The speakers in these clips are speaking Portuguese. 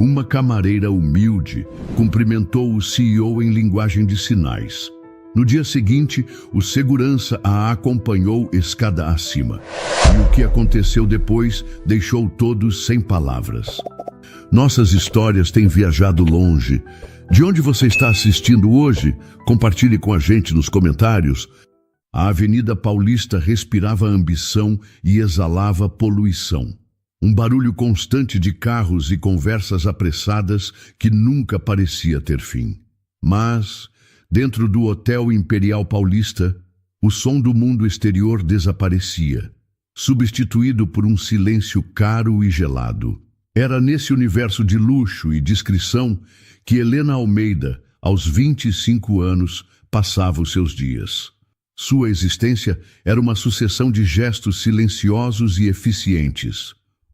Uma camareira humilde cumprimentou o CEO em linguagem de sinais. No dia seguinte, o segurança a acompanhou escada acima. E o que aconteceu depois deixou todos sem palavras. Nossas histórias têm viajado longe. De onde você está assistindo hoje? Compartilhe com a gente nos comentários. A Avenida Paulista respirava ambição e exalava poluição. Um barulho constante de carros e conversas apressadas que nunca parecia ter fim. Mas, dentro do Hotel Imperial Paulista, o som do mundo exterior desaparecia, substituído por um silêncio caro e gelado. Era nesse universo de luxo e discrição que Helena Almeida, aos 25 anos, passava os seus dias. Sua existência era uma sucessão de gestos silenciosos e eficientes.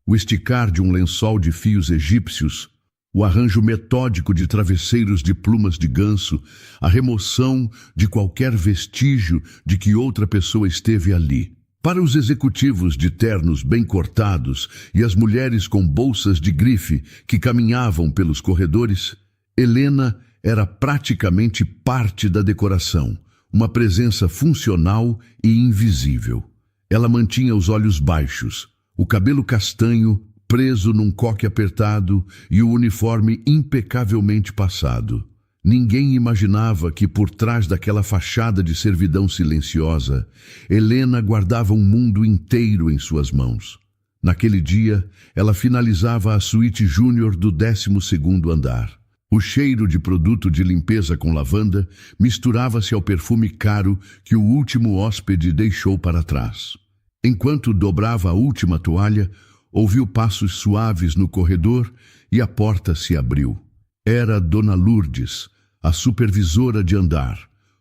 O esticar de um lençol de fios egípcios, o arranjo metódico de travesseiros de plumas de ganso, a remoção de qualquer vestígio de que outra pessoa esteve ali. Para os executivos de ternos bem cortados e as mulheres com bolsas de grife que caminhavam pelos corredores, Helena era praticamente parte da decoração, uma presença funcional e invisível. Ela mantinha os olhos baixos, o cabelo castanho preso num coque apertado e o uniforme impecavelmente passado. Ninguém imaginava que por trás daquela fachada de servidão silenciosa, Helena guardava um mundo inteiro em suas mãos. Naquele dia, ela finalizava a suíte júnior do 12º andar. O cheiro de produto de limpeza com lavanda misturava-se ao perfume caro que o último hóspede deixou para trás. Enquanto dobrava a última toalha, ouviu passos suaves no corredor e a porta se abriu. Era Dona Lourdes, a supervisora de andar,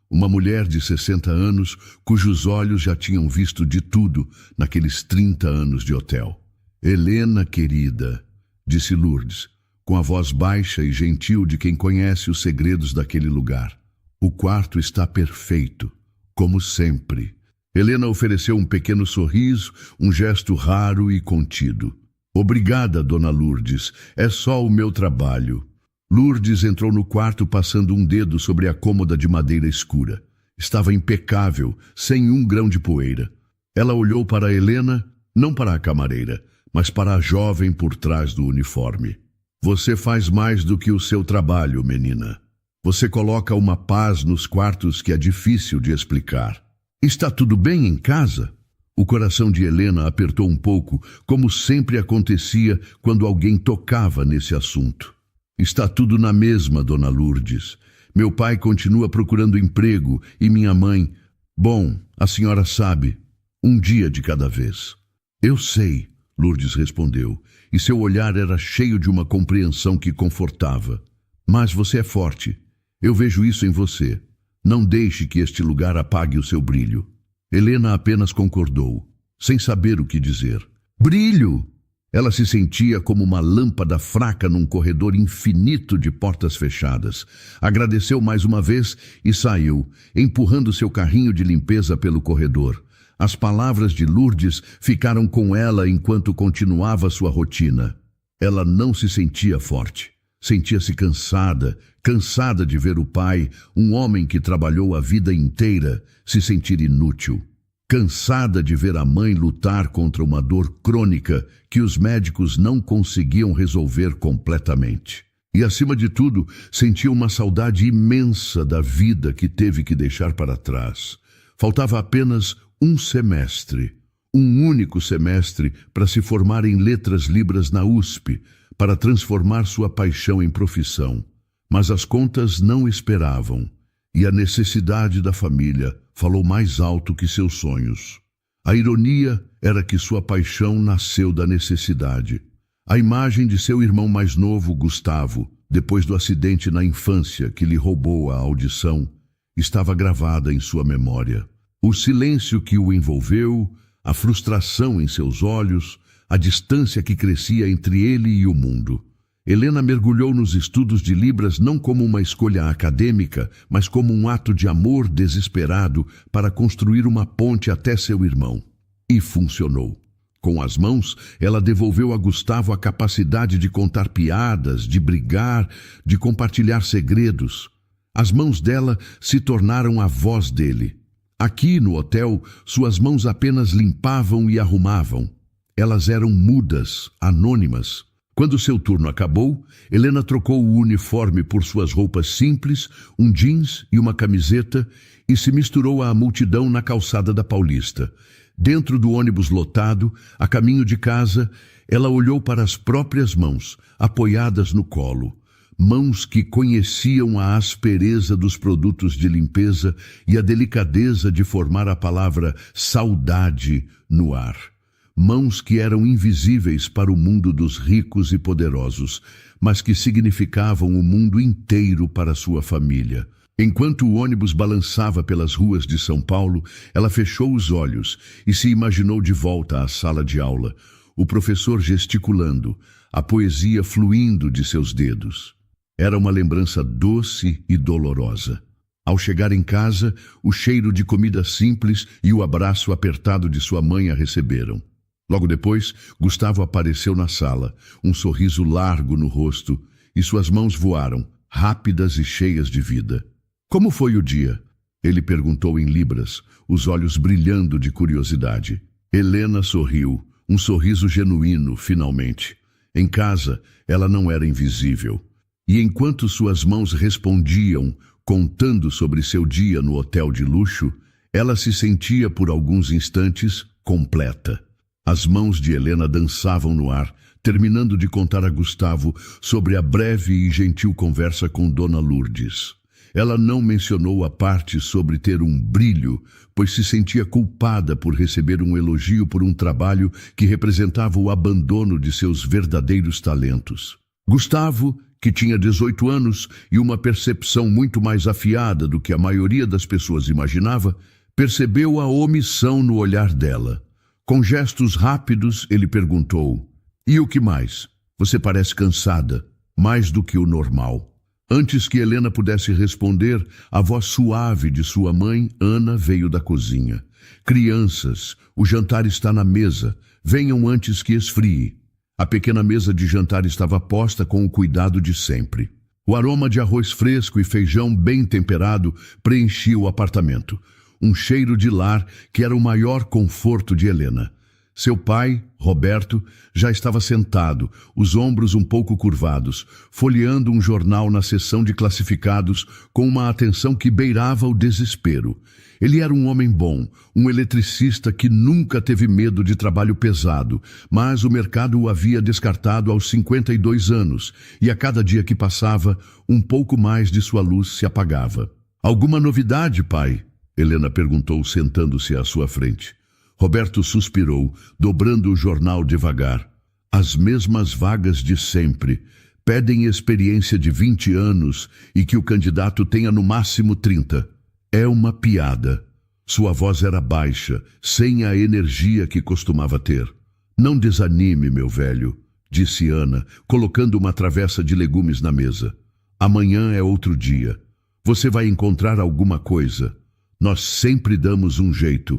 uma mulher de 60 anos cujos olhos já tinham visto de tudo naqueles 30 anos de hotel. Helena, querida, disse Lourdes, com a voz baixa e gentil de quem conhece os segredos daquele lugar. O quarto está perfeito, como sempre. Helena ofereceu um pequeno sorriso, um gesto raro e contido. Obrigada, Dona Lourdes, é só o meu trabalho. Lourdes entrou no quarto passando um dedo sobre a cômoda de madeira escura. Estava impecável, sem um grão de poeira. Ela olhou para Helena, não para a camareira, mas para a jovem por trás do uniforme. Você faz mais do que o seu trabalho, menina. Você coloca uma paz nos quartos que é difícil de explicar. Está tudo bem em casa? O coração de Helena apertou um pouco, como sempre acontecia quando alguém tocava nesse assunto. Está tudo na mesma, Dona Lourdes. Meu pai continua procurando emprego e minha mãe... Bom, a senhora sabe, um dia de cada vez. Eu sei, Lourdes respondeu, e seu olhar era cheio de uma compreensão que confortava. Mas você é forte. Eu vejo isso em você. Não deixe que este lugar apague o seu brilho. Helena apenas concordou, sem saber o que dizer. Brilho! Ela se sentia como uma lâmpada fraca num corredor infinito de portas fechadas. Agradeceu mais uma vez e saiu, empurrando seu carrinho de limpeza pelo corredor. As palavras de Lourdes ficaram com ela enquanto continuava sua rotina. Ela não se sentia forte. Sentia-se cansada de ver o pai, um homem que trabalhou a vida inteira, se sentir inútil. Cansada de ver a mãe lutar contra uma dor crônica que os médicos não conseguiam resolver completamente. E, acima de tudo, sentia uma saudade imensa da vida que teve que deixar para trás. Faltava apenas um semestre, um único semestre para se formar em letras libras na USP, para transformar sua paixão em profissão. Mas as contas não esperavam, e a necessidade da família falou mais alto que seus sonhos. A ironia era que sua paixão nasceu da necessidade. A imagem de seu irmão mais novo, Gustavo, depois do acidente na infância que lhe roubou a audição, estava gravada em sua memória. O silêncio que o envolveu, a frustração em seus olhos, a distância que crescia entre ele e o mundo. Helena mergulhou nos estudos de Libras não como uma escolha acadêmica, mas como um ato de amor desesperado para construir uma ponte até seu irmão. E funcionou. Com as mãos, ela devolveu a Gustavo a capacidade de contar piadas, de brigar, de compartilhar segredos. As mãos dela se tornaram a voz dele. Aqui, no hotel, suas mãos apenas limpavam e arrumavam. Elas eram mudas, anônimas. Quando seu turno acabou, Helena trocou o uniforme por suas roupas simples, um jeans e uma camiseta, e se misturou à multidão na calçada da Paulista. Dentro do ônibus lotado, a caminho de casa, ela olhou para as próprias mãos, apoiadas no colo. Mãos que conheciam a aspereza dos produtos de limpeza e a delicadeza de formar a palavra saudade no ar. Mãos que eram invisíveis para o mundo dos ricos e poderosos, mas que significavam o mundo inteiro para sua família. Enquanto o ônibus balançava pelas ruas de São Paulo, ela fechou os olhos e se imaginou de volta à sala de aula, o professor gesticulando, a poesia fluindo de seus dedos. Era uma lembrança doce e dolorosa. Ao chegar em casa, o cheiro de comida simples e o abraço apertado de sua mãe a receberam. Logo depois, Gustavo apareceu na sala, um sorriso largo no rosto, e suas mãos voaram, rápidas e cheias de vida. Como foi o dia? Ele perguntou em libras, os olhos brilhando de curiosidade. Helena sorriu, um sorriso genuíno, finalmente. Em casa, ela não era invisível. E enquanto suas mãos respondiam, contando sobre seu dia no hotel de luxo, ela se sentia por alguns instantes completa. As mãos de Helena dançavam no ar, terminando de contar a Gustavo sobre a breve e gentil conversa com Dona Lourdes. Ela não mencionou a parte sobre ter um brilho, pois se sentia culpada por receber um elogio por um trabalho que representava o abandono de seus verdadeiros talentos. Gustavo, que tinha 18 anos e uma percepção muito mais afiada do que a maioria das pessoas imaginava, percebeu a omissão no olhar dela. Com gestos rápidos, ele perguntou: "E o que mais? Você parece cansada, mais do que o normal." Antes que Helena pudesse responder, a voz suave de sua mãe, Ana, veio da cozinha. "Crianças, o jantar está na mesa. Venham antes que esfrie." A pequena mesa de jantar estava posta com o cuidado de sempre. O aroma de arroz fresco e feijão bem temperado preenchia o apartamento. Um cheiro de lar que era o maior conforto de Helena. Seu pai, Roberto, já estava sentado, os ombros um pouco curvados, folheando um jornal na seção de classificados com uma atenção que beirava o desespero. Ele era um homem bom, um eletricista que nunca teve medo de trabalho pesado, mas o mercado o havia descartado aos 52 anos, e a cada dia que passava, um pouco mais de sua luz se apagava. "Alguma novidade, pai?" Helena perguntou, sentando-se à sua frente. Roberto suspirou, dobrando o jornal devagar. "As mesmas vagas de sempre. Pedem experiência de 20 anos e que o candidato tenha no máximo 30. É uma piada." Sua voz era baixa, sem a energia que costumava ter. "Não desanime, meu velho", disse Ana, colocando uma travessa de legumes na mesa. "Amanhã é outro dia. Você vai encontrar alguma coisa. Nós sempre damos um jeito."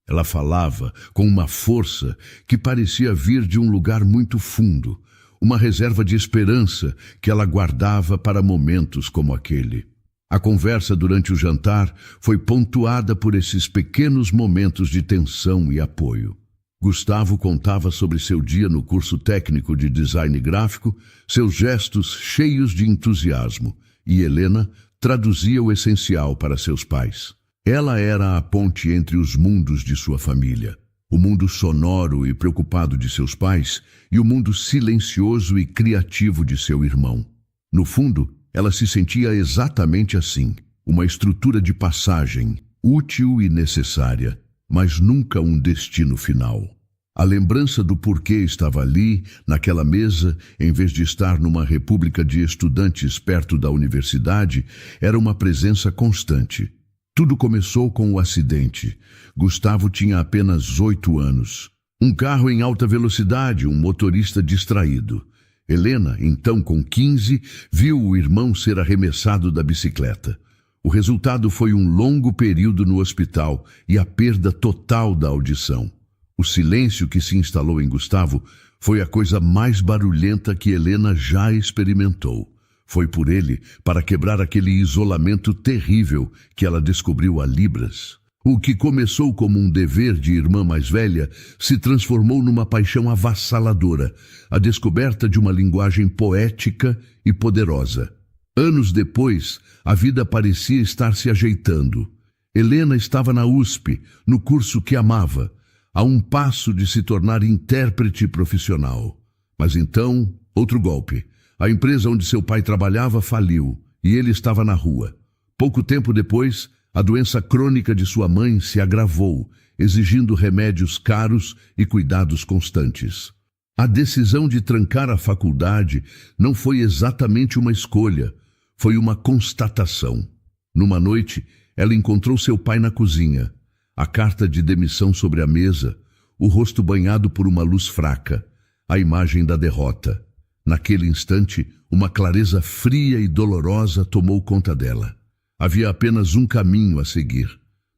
Ela falava com uma força que parecia vir de um lugar muito fundo, uma reserva de esperança que ela guardava para momentos como aquele. A conversa durante o jantar foi pontuada por esses pequenos momentos de tensão e apoio. Gustavo contava sobre seu dia no curso técnico de design gráfico, seus gestos cheios de entusiasmo, e Helena traduzia o essencial para seus pais. Ela era a ponte entre os mundos de sua família, o mundo sonoro e preocupado de seus pais e o mundo silencioso e criativo de seu irmão. No fundo, ela se sentia exatamente assim, uma estrutura de passagem, útil e necessária, mas nunca um destino final. A lembrança do porquê estava ali, naquela mesa, em vez de estar numa república de estudantes perto da universidade, era uma presença constante. Tudo começou com o acidente. Gustavo tinha apenas 8 anos. Um carro em alta velocidade, um motorista distraído. Helena, então com 15, viu o irmão ser arremessado da bicicleta. O resultado foi um longo período no hospital e a perda total da audição. O silêncio que se instalou em Gustavo foi a coisa mais barulhenta que Helena já experimentou. Foi por ele para quebrar aquele isolamento terrível que ela descobriu a libras. O que começou como um dever de irmã mais velha se transformou numa paixão avassaladora, a descoberta de uma linguagem poética e poderosa. Anos depois, a vida parecia estar se ajeitando. Helena estava na USP, no curso que amava, a um passo de se tornar intérprete profissional. Mas então, outro golpe. A empresa onde seu pai trabalhava faliu e ele estava na rua. Pouco tempo depois, a doença crônica de sua mãe se agravou, exigindo remédios caros e cuidados constantes. A decisão de trancar a faculdade não foi exatamente uma escolha, foi uma constatação. Numa noite, ela encontrou seu pai na cozinha, a carta de demissão sobre a mesa, o rosto banhado por uma luz fraca, a imagem da derrota. Naquele instante, uma clareza fria e dolorosa tomou conta dela. Havia apenas um caminho a seguir.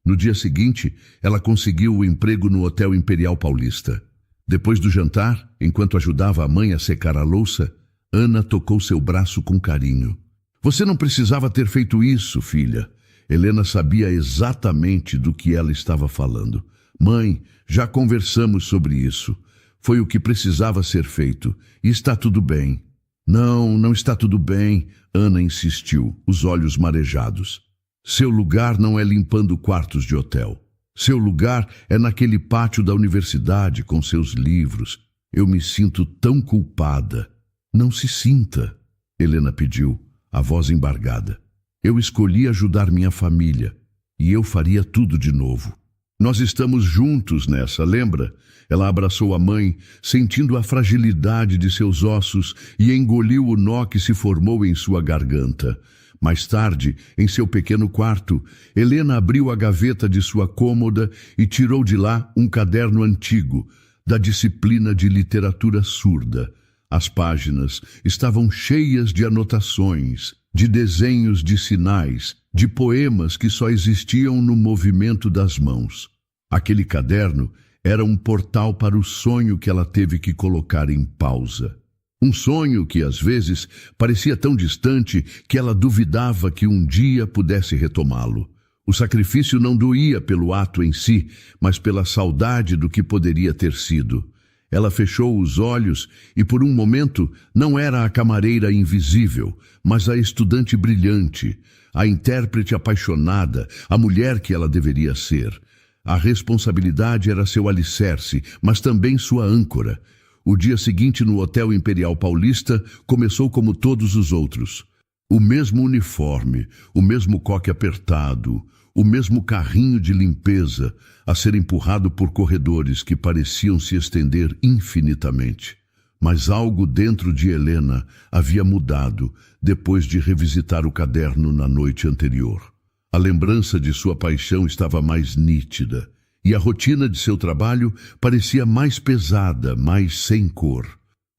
No dia seguinte, ela conseguiu o emprego no Hotel Imperial Paulista. Depois do jantar, enquanto ajudava a mãe a secar a louça, Ana tocou seu braço com carinho. Você não precisava ter feito isso, filha. Helena sabia exatamente do que ela estava falando. Mãe, já conversamos sobre isso. Foi o que precisava ser feito. E está tudo bem. Não está tudo bem, Ana insistiu, os olhos marejados. Seu lugar não é limpando quartos de hotel. Seu lugar é naquele pátio da universidade com seus livros. Eu me sinto tão culpada. Não se sinta, Helena pediu, a voz embargada. Eu escolhi ajudar minha família e eu faria tudo de novo. Nós estamos juntos nessa, lembra? Ela abraçou a mãe, sentindo a fragilidade de seus ossos e engoliu o nó que se formou em sua garganta. Mais tarde, em seu pequeno quarto, Helena abriu a gaveta de sua cômoda e tirou de lá um caderno antigo, da disciplina de literatura surda. As páginas estavam cheias de anotações, de desenhos de sinais, de poemas que só existiam no movimento das mãos. Aquele caderno era um portal para o sonho que ela teve que colocar em pausa. Um sonho que, às vezes, parecia tão distante que ela duvidava que um dia pudesse retomá-lo. O sacrifício não doía pelo ato em si, mas pela saudade do que poderia ter sido. Ela fechou os olhos e, por um momento, não era a camareira invisível, mas a estudante brilhante, a intérprete apaixonada, a mulher que ela deveria ser. A responsabilidade era seu alicerce, mas também sua âncora. O dia seguinte no Hotel Imperial Paulista começou como todos os outros. O mesmo uniforme, o mesmo coque apertado, o mesmo carrinho de limpeza a ser empurrado por corredores que pareciam se estender infinitamente. Mas algo dentro de Helena havia mudado depois de revisitar o caderno na noite anterior. A lembrança de sua paixão estava mais nítida, e a rotina de seu trabalho parecia mais pesada, mais sem cor.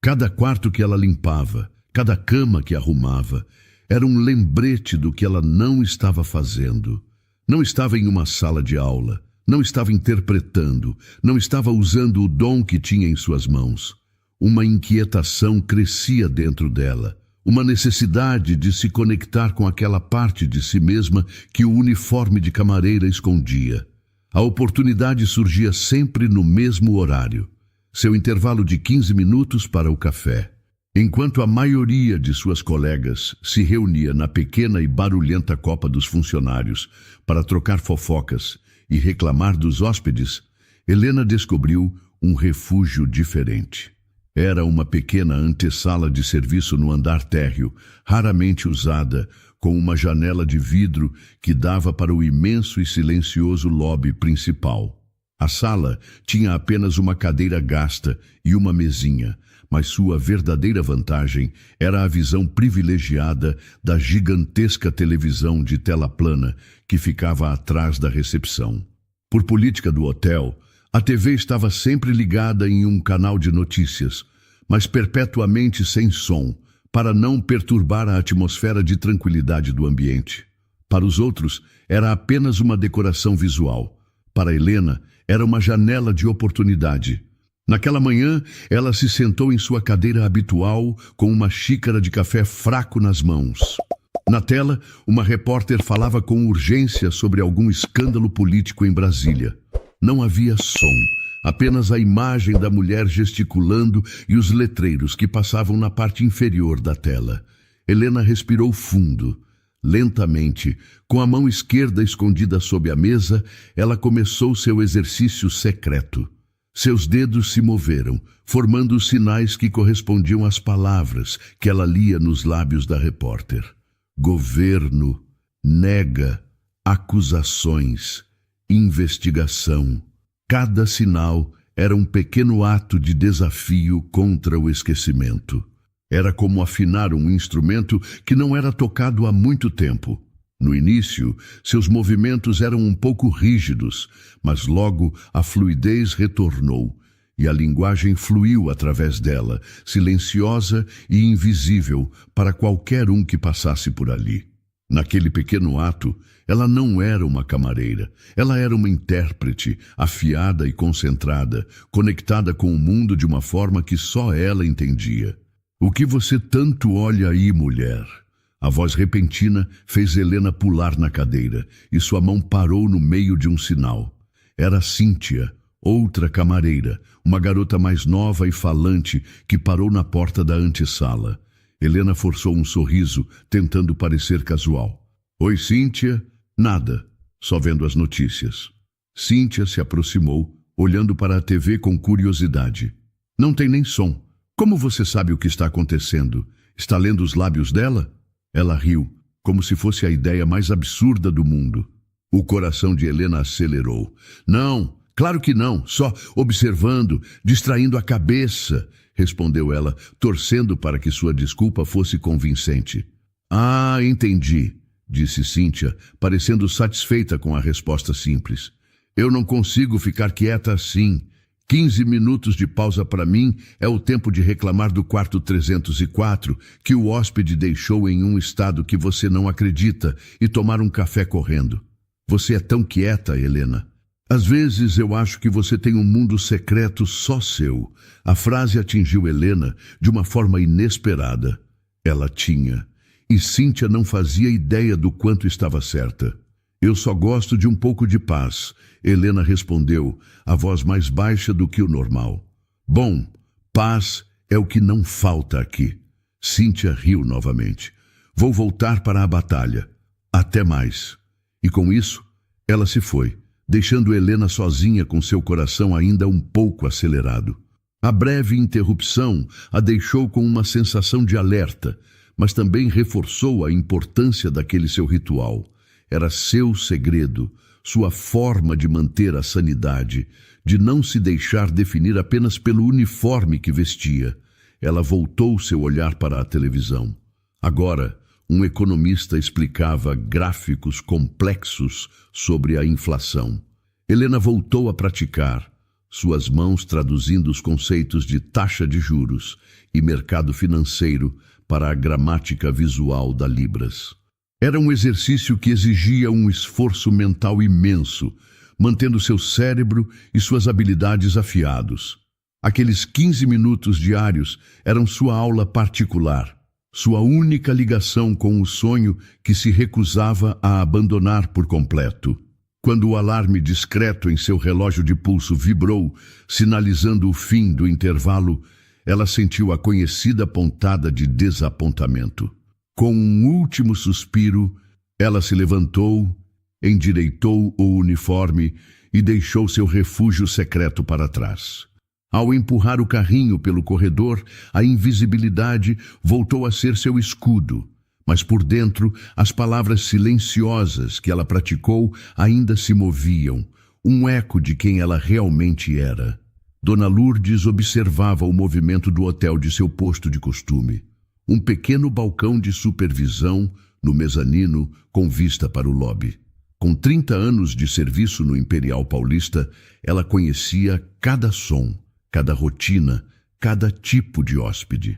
Cada quarto que ela limpava, cada cama que arrumava, era um lembrete do que ela não estava fazendo. Não estava em uma sala de aula, não estava interpretando, não estava usando o dom que tinha em suas mãos. Uma inquietação crescia dentro dela, uma necessidade de se conectar com aquela parte de si mesma que o uniforme de camareira escondia. A oportunidade surgia sempre no mesmo horário, seu intervalo de 15 minutos para o café. Enquanto a maioria de suas colegas se reunia na pequena e barulhenta copa dos funcionários para trocar fofocas e reclamar dos hóspedes, Helena descobriu um refúgio diferente. Era uma pequena antessala de serviço no andar térreo, raramente usada, com uma janela de vidro que dava para o imenso e silencioso lobby principal. A sala tinha apenas uma cadeira gasta e uma mesinha, mas sua verdadeira vantagem era a visão privilegiada da gigantesca televisão de tela plana que ficava atrás da recepção. Por política do hotel, a TV estava sempre ligada em um canal de notícias, mas perpetuamente sem som, para não perturbar a atmosfera de tranquilidade do ambiente. Para os outros, era apenas uma decoração visual. Para Helena, era uma janela de oportunidade. Naquela manhã, ela se sentou em sua cadeira habitual com uma xícara de café fraco nas mãos. Na tela, uma repórter falava com urgência sobre algum escândalo político em Brasília. Não havia som, apenas a imagem da mulher gesticulando e os letreiros que passavam na parte inferior da tela. Helena respirou fundo. Lentamente, com a mão esquerda escondida sob a mesa, ela começou seu exercício secreto. Seus dedos se moveram, formando os sinais que correspondiam às palavras que ela lia nos lábios da repórter. Governo, nega, acusações, investigação. Cada sinal era um pequeno ato de desafio contra o esquecimento. Era como afinar um instrumento que não era tocado há muito tempo. No início, seus movimentos eram um pouco rígidos, mas logo a fluidez retornou e a linguagem fluiu através dela, silenciosa e invisível para qualquer um que passasse por ali. Naquele pequeno ato, ela não era uma camareira, ela era uma intérprete, afiada e concentrada, conectada com o mundo de uma forma que só ela entendia. O que você tanto olha aí, mulher? A voz repentina fez Helena pular na cadeira e sua mão parou no meio de um sinal. Era Cíntia, outra camareira, uma garota mais nova e falante que parou na porta da antessala. Helena forçou um sorriso, tentando parecer casual. Oi, Cíntia? Nada, só vendo as notícias. Cíntia se aproximou, olhando para a TV com curiosidade. Não tem nem som. Como você sabe o que está acontecendo? Está lendo os lábios dela? Ela riu, como se fosse a ideia mais absurda do mundo. O coração de Helena acelerou. Não, claro que não, só observando, distraindo a cabeça, respondeu ela, torcendo para que sua desculpa fosse convincente. Ah, entendi, disse Cíntia, parecendo satisfeita com a resposta simples. Eu não consigo ficar quieta assim. 15 minutos de pausa para mim é o tempo de reclamar do quarto 304 que o hóspede deixou em um estado que você não acredita e tomar um café correndo. Você é tão quieta, Helena. Às vezes eu acho que você tem um mundo secreto só seu. A frase atingiu Helena de uma forma inesperada. Ela tinha. E Cíntia não fazia ideia do quanto estava certa. Eu só gosto de um pouco de paz, Helena respondeu, a voz mais baixa do que o normal. Bom, paz é o que não falta aqui. Cíntia riu novamente. Vou voltar para a batalha. Até mais. E com isso, ela se foi, deixando Helena sozinha com seu coração ainda um pouco acelerado. A breve interrupção a deixou com uma sensação de alerta, mas também reforçou a importância daquele seu ritual. Era seu segredo, sua forma de manter a sanidade, de não se deixar definir apenas pelo uniforme que vestia. Ela voltou seu olhar para a televisão. Agora, um economista explicava gráficos complexos sobre a inflação. Helena voltou a praticar, suas mãos traduzindo os conceitos de taxa de juros e mercado financeiro para a gramática visual da Libras. Era um exercício que exigia um esforço mental imenso, mantendo seu cérebro e suas habilidades afiados. Aqueles 15 minutos diários eram sua aula particular, sua única ligação com o sonho que se recusava a abandonar por completo. Quando o alarme discreto em seu relógio de pulso vibrou, sinalizando o fim do intervalo, ela sentiu a conhecida pontada de desapontamento. Com um último suspiro, ela se levantou, endireitou o uniforme e deixou seu refúgio secreto para trás. Ao empurrar o carrinho pelo corredor, a invisibilidade voltou a ser seu escudo, mas por dentro, as palavras silenciosas que ela praticou ainda se moviam, um eco de quem ela realmente era. Dona Lourdes observava o movimento do hotel de seu posto de costume. Um pequeno balcão de supervisão no mezanino com vista para o lobby. Com 30 anos de serviço no Imperial Paulista, ela conhecia cada som, cada rotina, cada tipo de hóspede.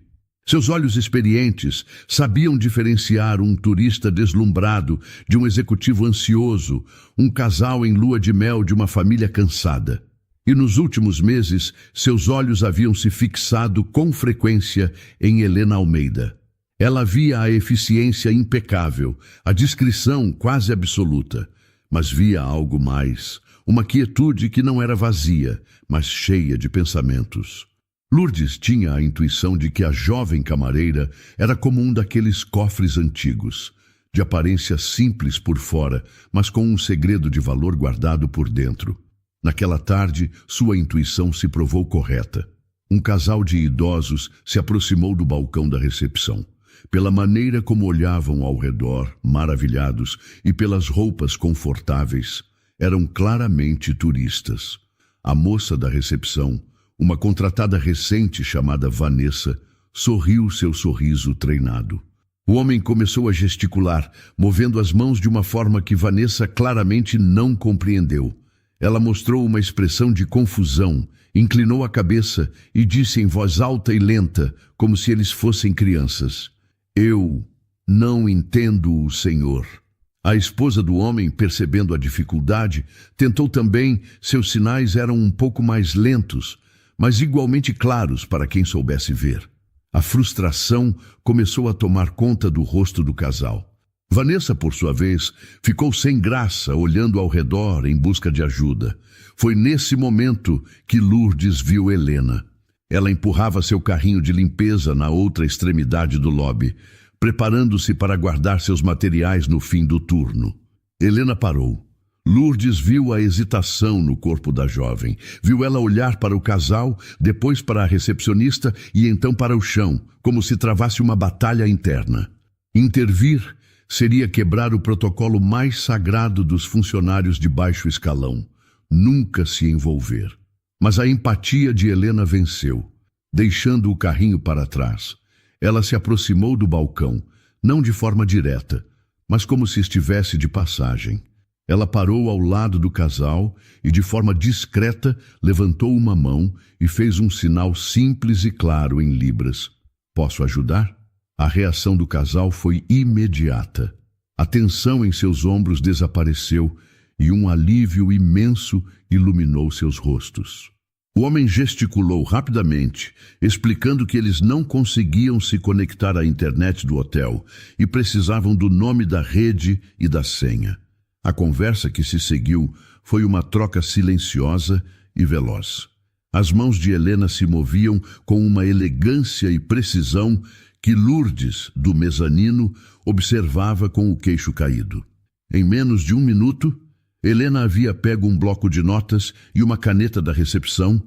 Seus olhos experientes sabiam diferenciar um turista deslumbrado de um executivo ansioso, um casal em lua de mel de uma família cansada. E nos últimos meses, seus olhos haviam se fixado com frequência em Helena Almeida. Ela via a eficiência impecável, a discrição quase absoluta, mas via algo mais, uma quietude que não era vazia, mas cheia de pensamentos. Lourdes tinha a intuição de que a jovem camareira era como um daqueles cofres antigos, de aparência simples por fora, mas com um segredo de valor guardado por dentro. Naquela tarde, sua intuição se provou correta. Um casal de idosos se aproximou do balcão da recepção. Pela maneira como olhavam ao redor, maravilhados, e pelas roupas confortáveis, eram claramente turistas. A moça da recepção, uma contratada recente chamada Vanessa, sorriu seu sorriso treinado. O homem começou a gesticular, movendo as mãos de uma forma que Vanessa claramente não compreendeu. Ela mostrou uma expressão de confusão, inclinou a cabeça e disse em voz alta e lenta, como se eles fossem crianças: "Eu não entendo o Senhor." A esposa do homem, percebendo a dificuldade, tentou também. Seus sinais eram um pouco mais lentos, mas igualmente claros para quem soubesse ver. A frustração começou a tomar conta do rosto do casal. Vanessa, por sua vez, ficou sem graça, olhando ao redor em busca de ajuda. Foi nesse momento que Lourdes viu Helena. Ela empurrava seu carrinho de limpeza na outra extremidade do lobby, preparando-se para guardar seus materiais no fim do turno. Helena parou. Lourdes viu a hesitação no corpo da jovem. Viu ela olhar para o casal, depois para a recepcionista e então para o chão, como se travasse uma batalha interna. Intervir seria quebrar o protocolo mais sagrado dos funcionários de baixo escalão. Nunca se envolver. Mas a empatia de Helena venceu. Deixando o carrinho para trás, ela se aproximou do balcão, não de forma direta, mas como se estivesse de passagem. Ela parou ao lado do casal e, de forma discreta, levantou uma mão e fez um sinal simples e claro em libras. "Posso ajudar?" A reação do casal foi imediata. A tensão em seus ombros desapareceu e um alívio imenso iluminou seus rostos. O homem gesticulou rapidamente, explicando que eles não conseguiam se conectar à internet do hotel e precisavam do nome da rede e da senha. A conversa que se seguiu foi uma troca silenciosa e veloz. As mãos de Helena se moviam com uma elegância e precisão que Lourdes, do mezanino, observava com o queixo caído. Em menos de 1 minuto, Helena havia pego um bloco de notas e uma caneta da recepção,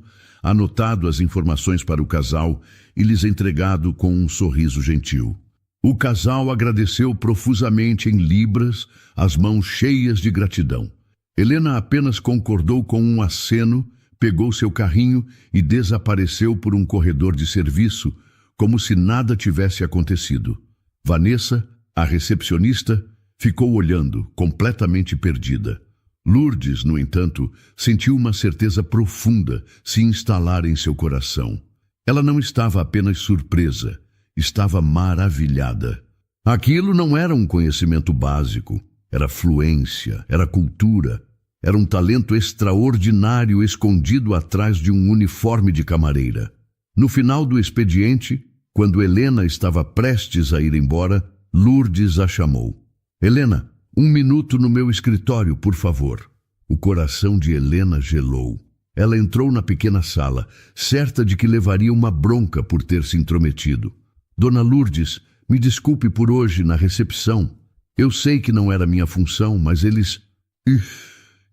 anotado as informações para o casal e lhes entregado com um sorriso gentil. O casal agradeceu profusamente em libras, as mãos cheias de gratidão. Helena apenas concordou com um aceno, pegou seu carrinho e desapareceu por um corredor de serviço, como se nada tivesse acontecido. Vanessa, a recepcionista, ficou olhando, completamente perdida. Lourdes, no entanto, sentiu uma certeza profunda se instalar em seu coração. Ela não estava apenas surpresa, estava maravilhada. Aquilo não era um conhecimento básico, era fluência, era cultura, era um talento extraordinário escondido atrás de um uniforme de camareira. No final do expediente, quando Helena estava prestes a ir embora, Lourdes a chamou. "Helena, 1 minuto no meu escritório, por favor." O coração de Helena gelou. Ela entrou na pequena sala, certa de que levaria uma bronca por ter se intrometido. "Dona Lourdes, me desculpe por hoje na recepção. Eu sei que não era minha função, mas eles..."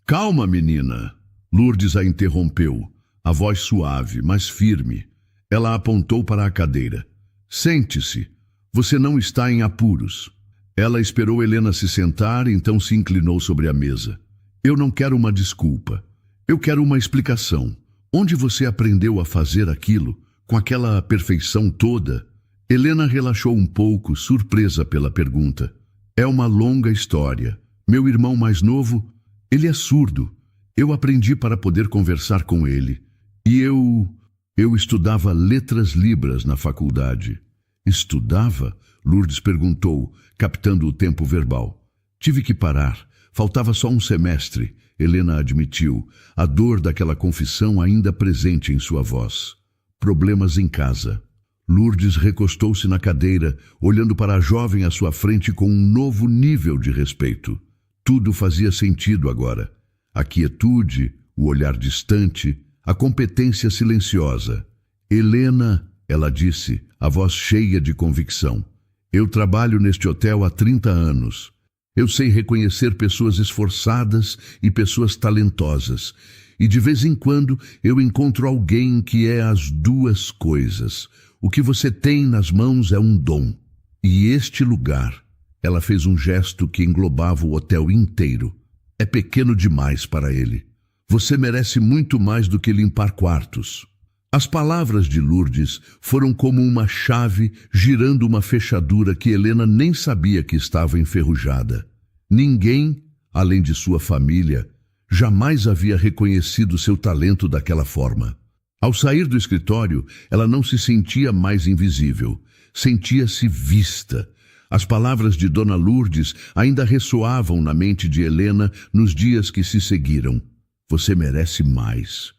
"Calma, menina." Lourdes a interrompeu, a voz suave, mas firme. Ela apontou para a cadeira. "Sente-se. Você não está em apuros." Ela esperou Helena se sentar, então se inclinou sobre a mesa. "Eu não quero uma desculpa. Eu quero uma explicação. Onde você aprendeu a fazer aquilo, com aquela perfeição toda?" Helena relaxou um pouco, surpresa pela pergunta. "É uma longa história. Meu irmão mais novo, ele é surdo. Eu aprendi para poder conversar com ele. E eu estudava letras libras na faculdade. Estudava? Lourdes perguntou, captando o tempo verbal. Tive que parar. Faltava só um semestre, Helena admitiu, a dor daquela confissão ainda presente em sua voz. Problemas em casa. Lourdes recostou-se na cadeira, olhando para a jovem à sua frente com um novo nível de respeito. Tudo fazia sentido agora. A quietude, o olhar distante, a competência silenciosa. Helena, ela disse, a voz cheia de convicção. Eu trabalho neste hotel há 30 anos. Eu sei reconhecer pessoas esforçadas e pessoas talentosas. E de vez em quando eu encontro alguém que é as duas coisas. O que você tem nas mãos é um dom. E este lugar, ela fez um gesto que englobava o hotel inteiro. É pequeno demais para ele. Você merece muito mais do que limpar quartos. As palavras de Lourdes foram como uma chave girando uma fechadura que Helena nem sabia que estava enferrujada. Ninguém, além de sua família, jamais havia reconhecido seu talento daquela forma. Ao sair do escritório, ela não se sentia mais invisível. Sentia-se vista. As palavras de Dona Lourdes ainda ressoavam na mente de Helena nos dias que se seguiram. Você merece mais.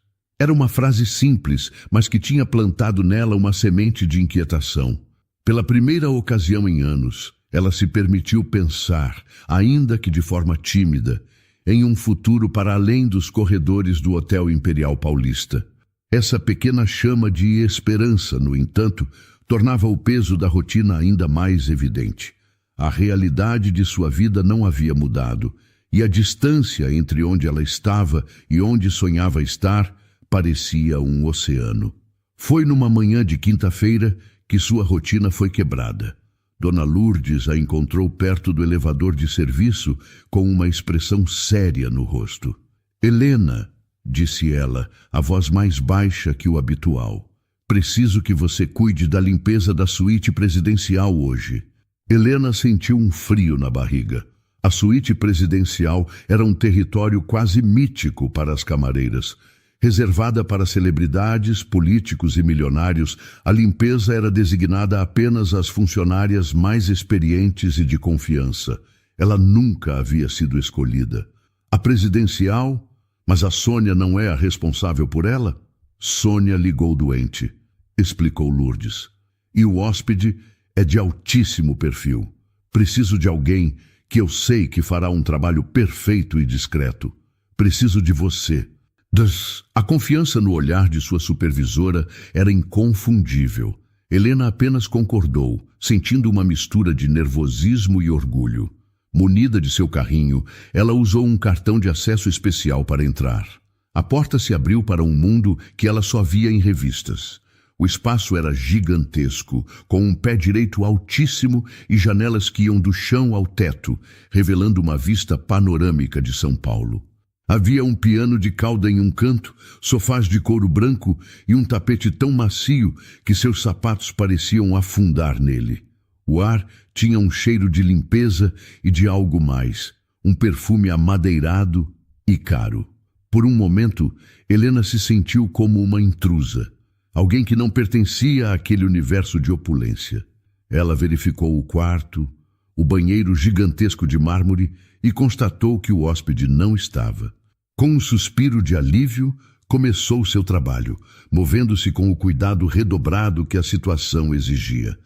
Era uma frase simples, mas que tinha plantado nela uma semente de inquietação. Pela primeira ocasião em anos, ela se permitiu pensar, ainda que de forma tímida, em um futuro para além dos corredores do Hotel Imperial Paulista. Essa pequena chama de esperança, no entanto, tornava o peso da rotina ainda mais evidente. A realidade de sua vida não havia mudado, e a distância entre onde ela estava e onde sonhava estar parecia um oceano. Foi numa manhã de quinta-feira que sua rotina foi quebrada. Dona Lourdes a encontrou perto do elevador de serviço com uma expressão séria no rosto. Helena, disse ela, a voz mais baixa que o habitual. Preciso que você cuide da limpeza da suíte presidencial hoje. Helena sentiu um frio na barriga. A suíte presidencial era um território quase mítico para as camareiras. Reservada para celebridades, políticos e milionários, a limpeza era designada apenas às funcionárias mais experientes e de confiança. Ela nunca havia sido escolhida. A presidencial? Mas a Sônia não é a responsável por ela? Sônia ligou doente, explicou Lourdes. E o hóspede é de altíssimo perfil. Preciso de alguém que eu sei que fará um trabalho perfeito e discreto. Preciso de você. A confiança no olhar de sua supervisora era inconfundível. Helena apenas concordou, sentindo uma mistura de nervosismo e orgulho. Munida de seu carrinho, ela usou um cartão de acesso especial para entrar. A porta se abriu para um mundo que ela só via em revistas. O espaço era gigantesco, com um pé direito altíssimo e janelas que iam do chão ao teto, revelando uma vista panorâmica de São Paulo. Havia um piano de cauda em um canto, sofás de couro branco e um tapete tão macio que seus sapatos pareciam afundar nele. O ar tinha um cheiro de limpeza e de algo mais, um perfume amadeirado e caro. Por um momento, Helena se sentiu como uma intrusa, alguém que não pertencia àquele universo de opulência. Ela verificou o quarto, o banheiro gigantesco de mármore e constatou que o hóspede não estava. Com um suspiro de alívio, começou seu trabalho, movendo-se com o cuidado redobrado que a situação exigia.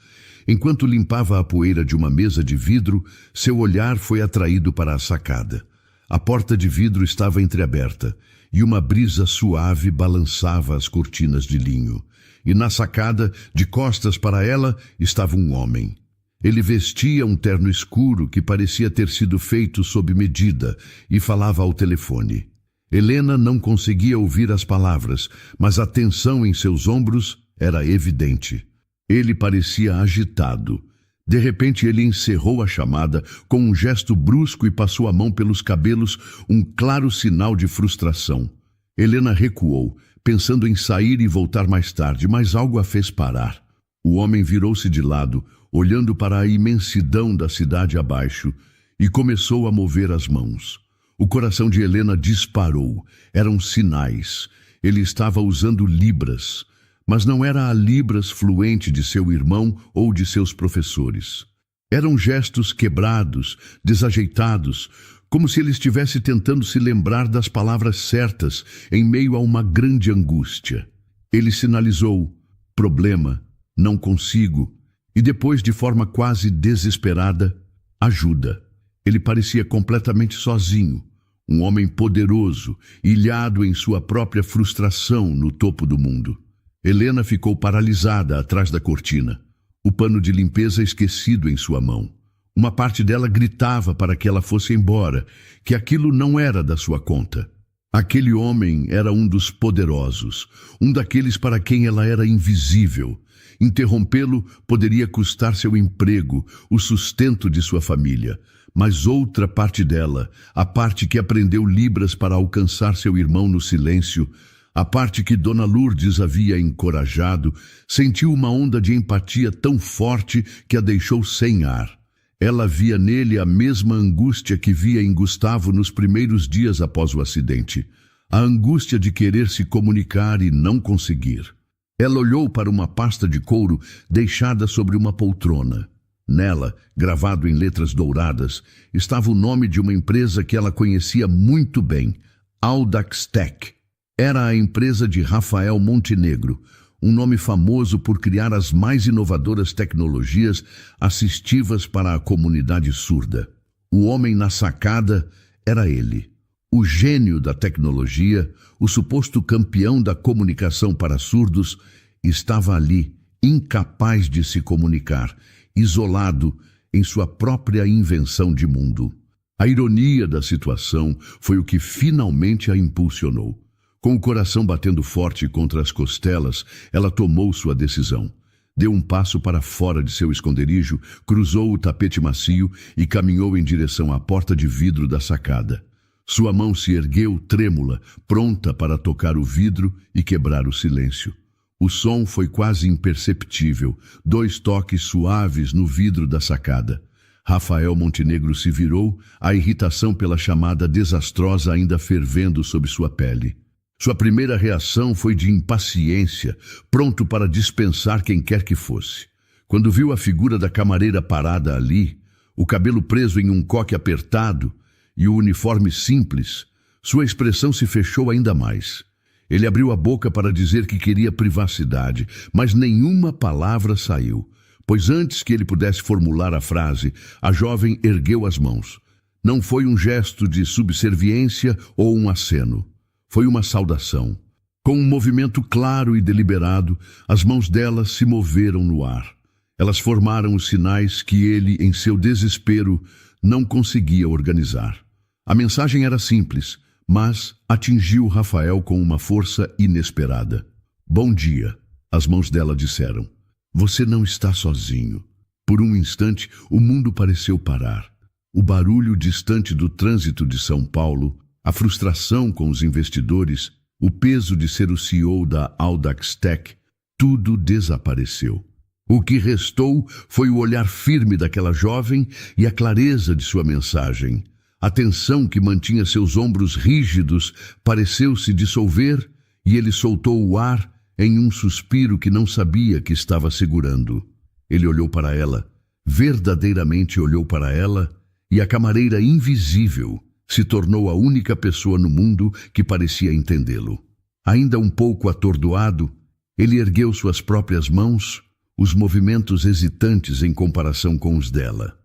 Enquanto limpava a poeira de uma mesa de vidro, seu olhar foi atraído para a sacada. A porta de vidro estava entreaberta, e uma brisa suave balançava as cortinas de linho. E na sacada, de costas para ela, estava um homem. Ele vestia um terno escuro que parecia ter sido feito sob medida e falava ao telefone. Helena não conseguia ouvir as palavras, mas a tensão em seus ombros era evidente. Ele parecia agitado. De repente ele encerrou a chamada com um gesto brusco e passou a mão pelos cabelos, um claro sinal de frustração. Helena recuou, pensando em sair e voltar mais tarde, mas algo a fez parar. O homem virou-se de lado, olhando para a imensidão da cidade abaixo, e começou a mover as mãos. O coração de Helena disparou. Eram sinais. Ele estava usando libras. mas não era a libras fluente de seu irmão ou de seus professores. Eram gestos quebrados, desajeitados, como se ele estivesse tentando se lembrar das palavras certas em meio a uma grande angústia. Ele sinalizou: problema, não consigo, e depois, de forma quase desesperada, ajuda. Ele parecia completamente sozinho, um homem poderoso, ilhado em sua própria frustração no topo do mundo. Helena ficou paralisada atrás da cortina, o pano de limpeza esquecido em sua mão. Uma parte dela gritava para que ela fosse embora, que aquilo não era da sua conta. Aquele homem era um dos poderosos, um daqueles para quem ela era invisível. Interrompê-lo poderia custar seu emprego, o sustento de sua família. Mas outra parte dela, a parte que aprendeu libras para alcançar seu irmão no silêncio, a parte que Dona Lourdes havia encorajado, sentiu uma onda de empatia tão forte que a deixou sem ar. Ela via nele a mesma angústia que via em Gustavo nos primeiros dias após o acidente. A angústia de querer se comunicar e não conseguir. Ela olhou para uma pasta de couro deixada sobre uma poltrona. Nela, gravado em letras douradas, estava o nome de uma empresa que ela conhecia muito bem, Audax Tech. Era a empresa de Rafael Montenegro, um nome famoso por criar as mais inovadoras tecnologias assistivas para a comunidade surda. O homem na sacada era ele, o gênio da tecnologia, o suposto campeão da comunicação para surdos, estava ali, incapaz de se comunicar, isolado em sua própria invenção de mundo. A ironia da situação foi o que finalmente a impulsionou. Com o coração batendo forte contra as costelas, ela tomou sua decisão. Deu um passo para fora de seu esconderijo, cruzou o tapete macio e caminhou em direção à porta de vidro da sacada. Sua mão se ergueu trêmula, pronta para tocar o vidro e quebrar o silêncio. O som foi quase imperceptível, 2 toques suaves no vidro da sacada. Rafael Montenegro se virou, a irritação pela chamada desastrosa ainda fervendo sob sua pele. Sua primeira reação foi de impaciência, pronto para dispensar quem quer que fosse. Quando viu a figura da camareira parada ali, o cabelo preso em um coque apertado e o uniforme simples, sua expressão se fechou ainda mais. Ele abriu a boca para dizer que queria privacidade, mas nenhuma palavra saiu, pois antes que ele pudesse formular a frase, a jovem ergueu as mãos. Não foi um gesto de subserviência ou um aceno. Foi uma saudação. Com um movimento claro e deliberado, as mãos dela se moveram no ar. Elas formaram os sinais que ele, em seu desespero, não conseguia organizar. A mensagem era simples, mas atingiu Rafael com uma força inesperada. Bom dia, as mãos dela disseram. Você não está sozinho. Por um instante, o mundo pareceu parar. O barulho distante do trânsito de São Paulo, a frustração com os investidores, o peso de ser o CEO da Audax Tech, tudo desapareceu. O que restou foi o olhar firme daquela jovem e a clareza de sua mensagem. A tensão que mantinha seus ombros rígidos pareceu se dissolver e ele soltou o ar em um suspiro que não sabia que estava segurando. Ele olhou para ela, verdadeiramente olhou para ela, e a camareira invisível se tornou a única pessoa no mundo que parecia entendê-lo. Ainda um pouco atordoado, ele ergueu suas próprias mãos, os movimentos hesitantes em comparação com os dela.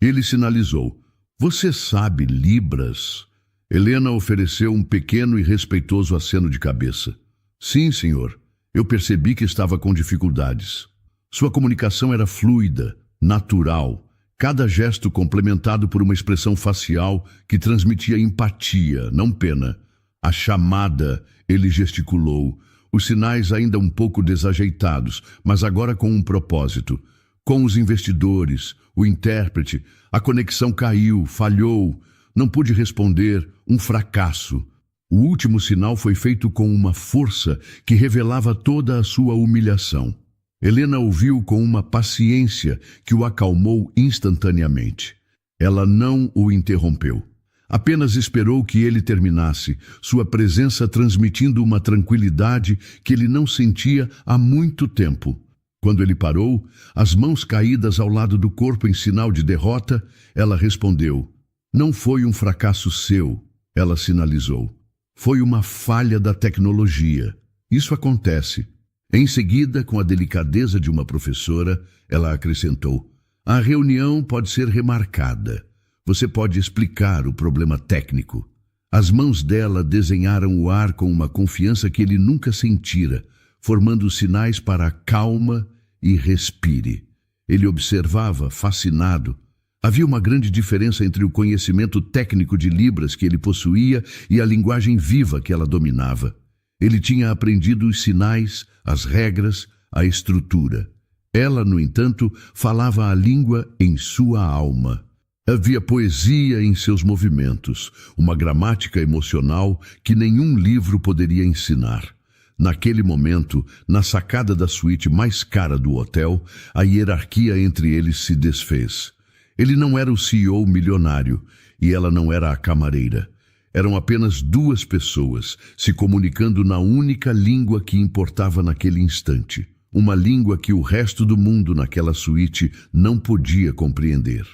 Ele sinalizou. Você sabe libras? Helena ofereceu um pequeno e respeitoso aceno de cabeça. Sim, senhor. Eu percebi que estava com dificuldades. Sua comunicação era fluida, natural, cada gesto complementado por uma expressão facial que transmitia empatia, não pena. A chamada, ele gesticulou, os sinais ainda um pouco desajeitados, mas agora com um propósito. Com os investidores, o intérprete, a conexão caiu, falhou, não pude responder, um fracasso. O último sinal foi feito com uma força que revelava toda a sua humilhação. Helena ouviu com uma paciência que o acalmou instantaneamente. Ela não o interrompeu. Apenas esperou que ele terminasse, sua presença transmitindo uma tranquilidade que ele não sentia há muito tempo. Quando ele parou, as mãos caídas ao lado do corpo em sinal de derrota, ela respondeu: "Não foi um fracasso seu", ela sinalizou. "Foi uma falha da tecnologia. Isso acontece." Em seguida, com a delicadeza de uma professora, ela acrescentou: "A reunião pode ser remarcada. Você pode explicar o problema técnico." As mãos dela desenharam o ar com uma confiança que ele nunca sentira, formando sinais para calma e respire. Ele observava, fascinado. Havia uma grande diferença entre o conhecimento técnico de Libras que ele possuía e a linguagem viva que ela dominava. Ele tinha aprendido os sinais, as regras, a estrutura. Ela, no entanto, falava a língua em sua alma. Havia poesia em seus movimentos, uma gramática emocional que nenhum livro poderia ensinar. Naquele momento, na sacada da suíte mais cara do hotel, a hierarquia entre eles se desfez. Ele não era o CEO milionário e ela não era a camareira. Eram apenas duas pessoas se comunicando na única língua que importava naquele instante. Uma língua que o resto do mundo naquela suíte não podia compreender.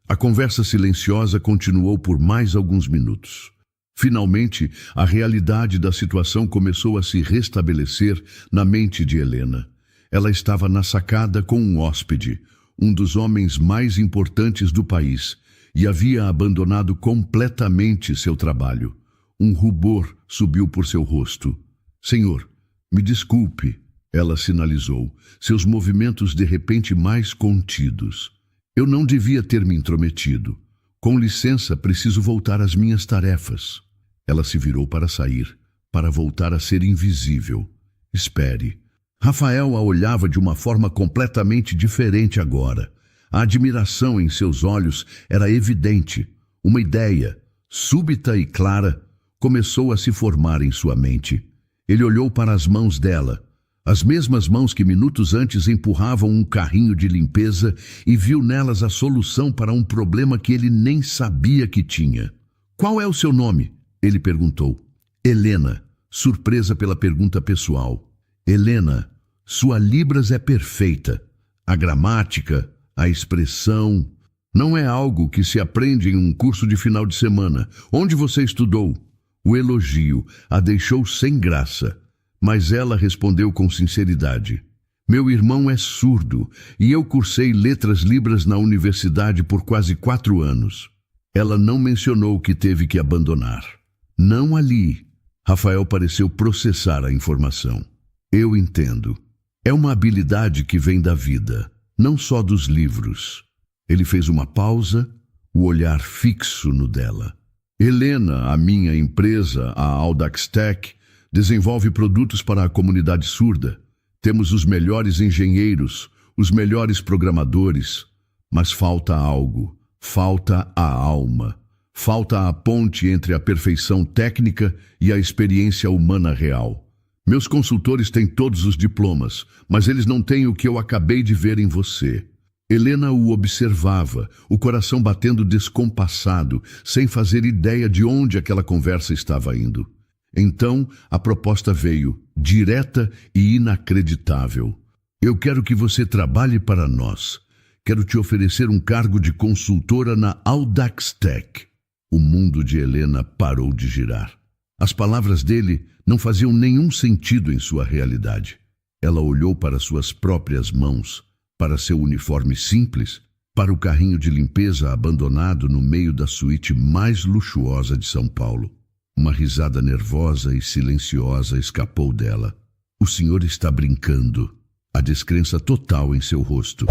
A conversa silenciosa continuou por mais alguns minutos. Finalmente, a realidade da situação começou a se restabelecer na mente de Helena. Ela estava na sacada com um hóspede, um dos homens mais importantes do país, e havia abandonado completamente seu trabalho. Um rubor subiu por seu rosto. "Senhor, me desculpe", ela sinalizou, seus movimentos de repente mais contidos. "Eu não devia ter me intrometido. Com licença, preciso voltar às minhas tarefas." Ela se virou para sair, para voltar a ser invisível. "Espere." Rafael a olhava de uma forma completamente diferente agora. A admiração em seus olhos era evidente. Uma ideia, súbita e clara, começou a se formar em sua mente. Ele olhou para as mãos dela, as mesmas mãos que minutos antes empurravam um carrinho de limpeza, e viu nelas a solução para um problema que ele nem sabia que tinha. "Qual é o seu nome?" ele perguntou. "Helena", surpresa pela pergunta pessoal. "Helena, sua Libras é perfeita. A gramática, a expressão, não é algo que se aprende em um curso de final de semana. Onde você estudou?" O elogio a deixou sem graça. Mas ela respondeu com sinceridade: "Meu irmão é surdo e eu cursei letras Libras na universidade por quase 4 anos. Ela não mencionou que teve que abandonar. "Não ali." Rafael pareceu processar a informação. "Eu entendo. É uma habilidade que vem da vida, não só dos livros." Ele fez uma pausa, o olhar fixo no dela. "Helena, a minha empresa, a Audax Tech, desenvolve produtos para a comunidade surda. Temos os melhores engenheiros, os melhores programadores, mas falta algo, falta a alma, falta a ponte entre a perfeição técnica e a experiência humana real. Meus consultores têm todos os diplomas, mas eles não têm o que eu acabei de ver em você." Helena o observava, o coração batendo descompassado, sem fazer ideia de onde aquela conversa estava indo. Então, a proposta veio, direta e inacreditável. "Eu quero que você trabalhe para nós. Quero te oferecer um cargo de consultora na Audax Tech." O mundo de Helena parou de girar. As palavras dele não faziam nenhum sentido em sua realidade. Ela olhou para suas próprias mãos, para seu uniforme simples, para o carrinho de limpeza abandonado no meio da suíte mais luxuosa de São Paulo. Uma risada nervosa e silenciosa escapou dela. "O senhor está brincando." A descrença total em seu rosto.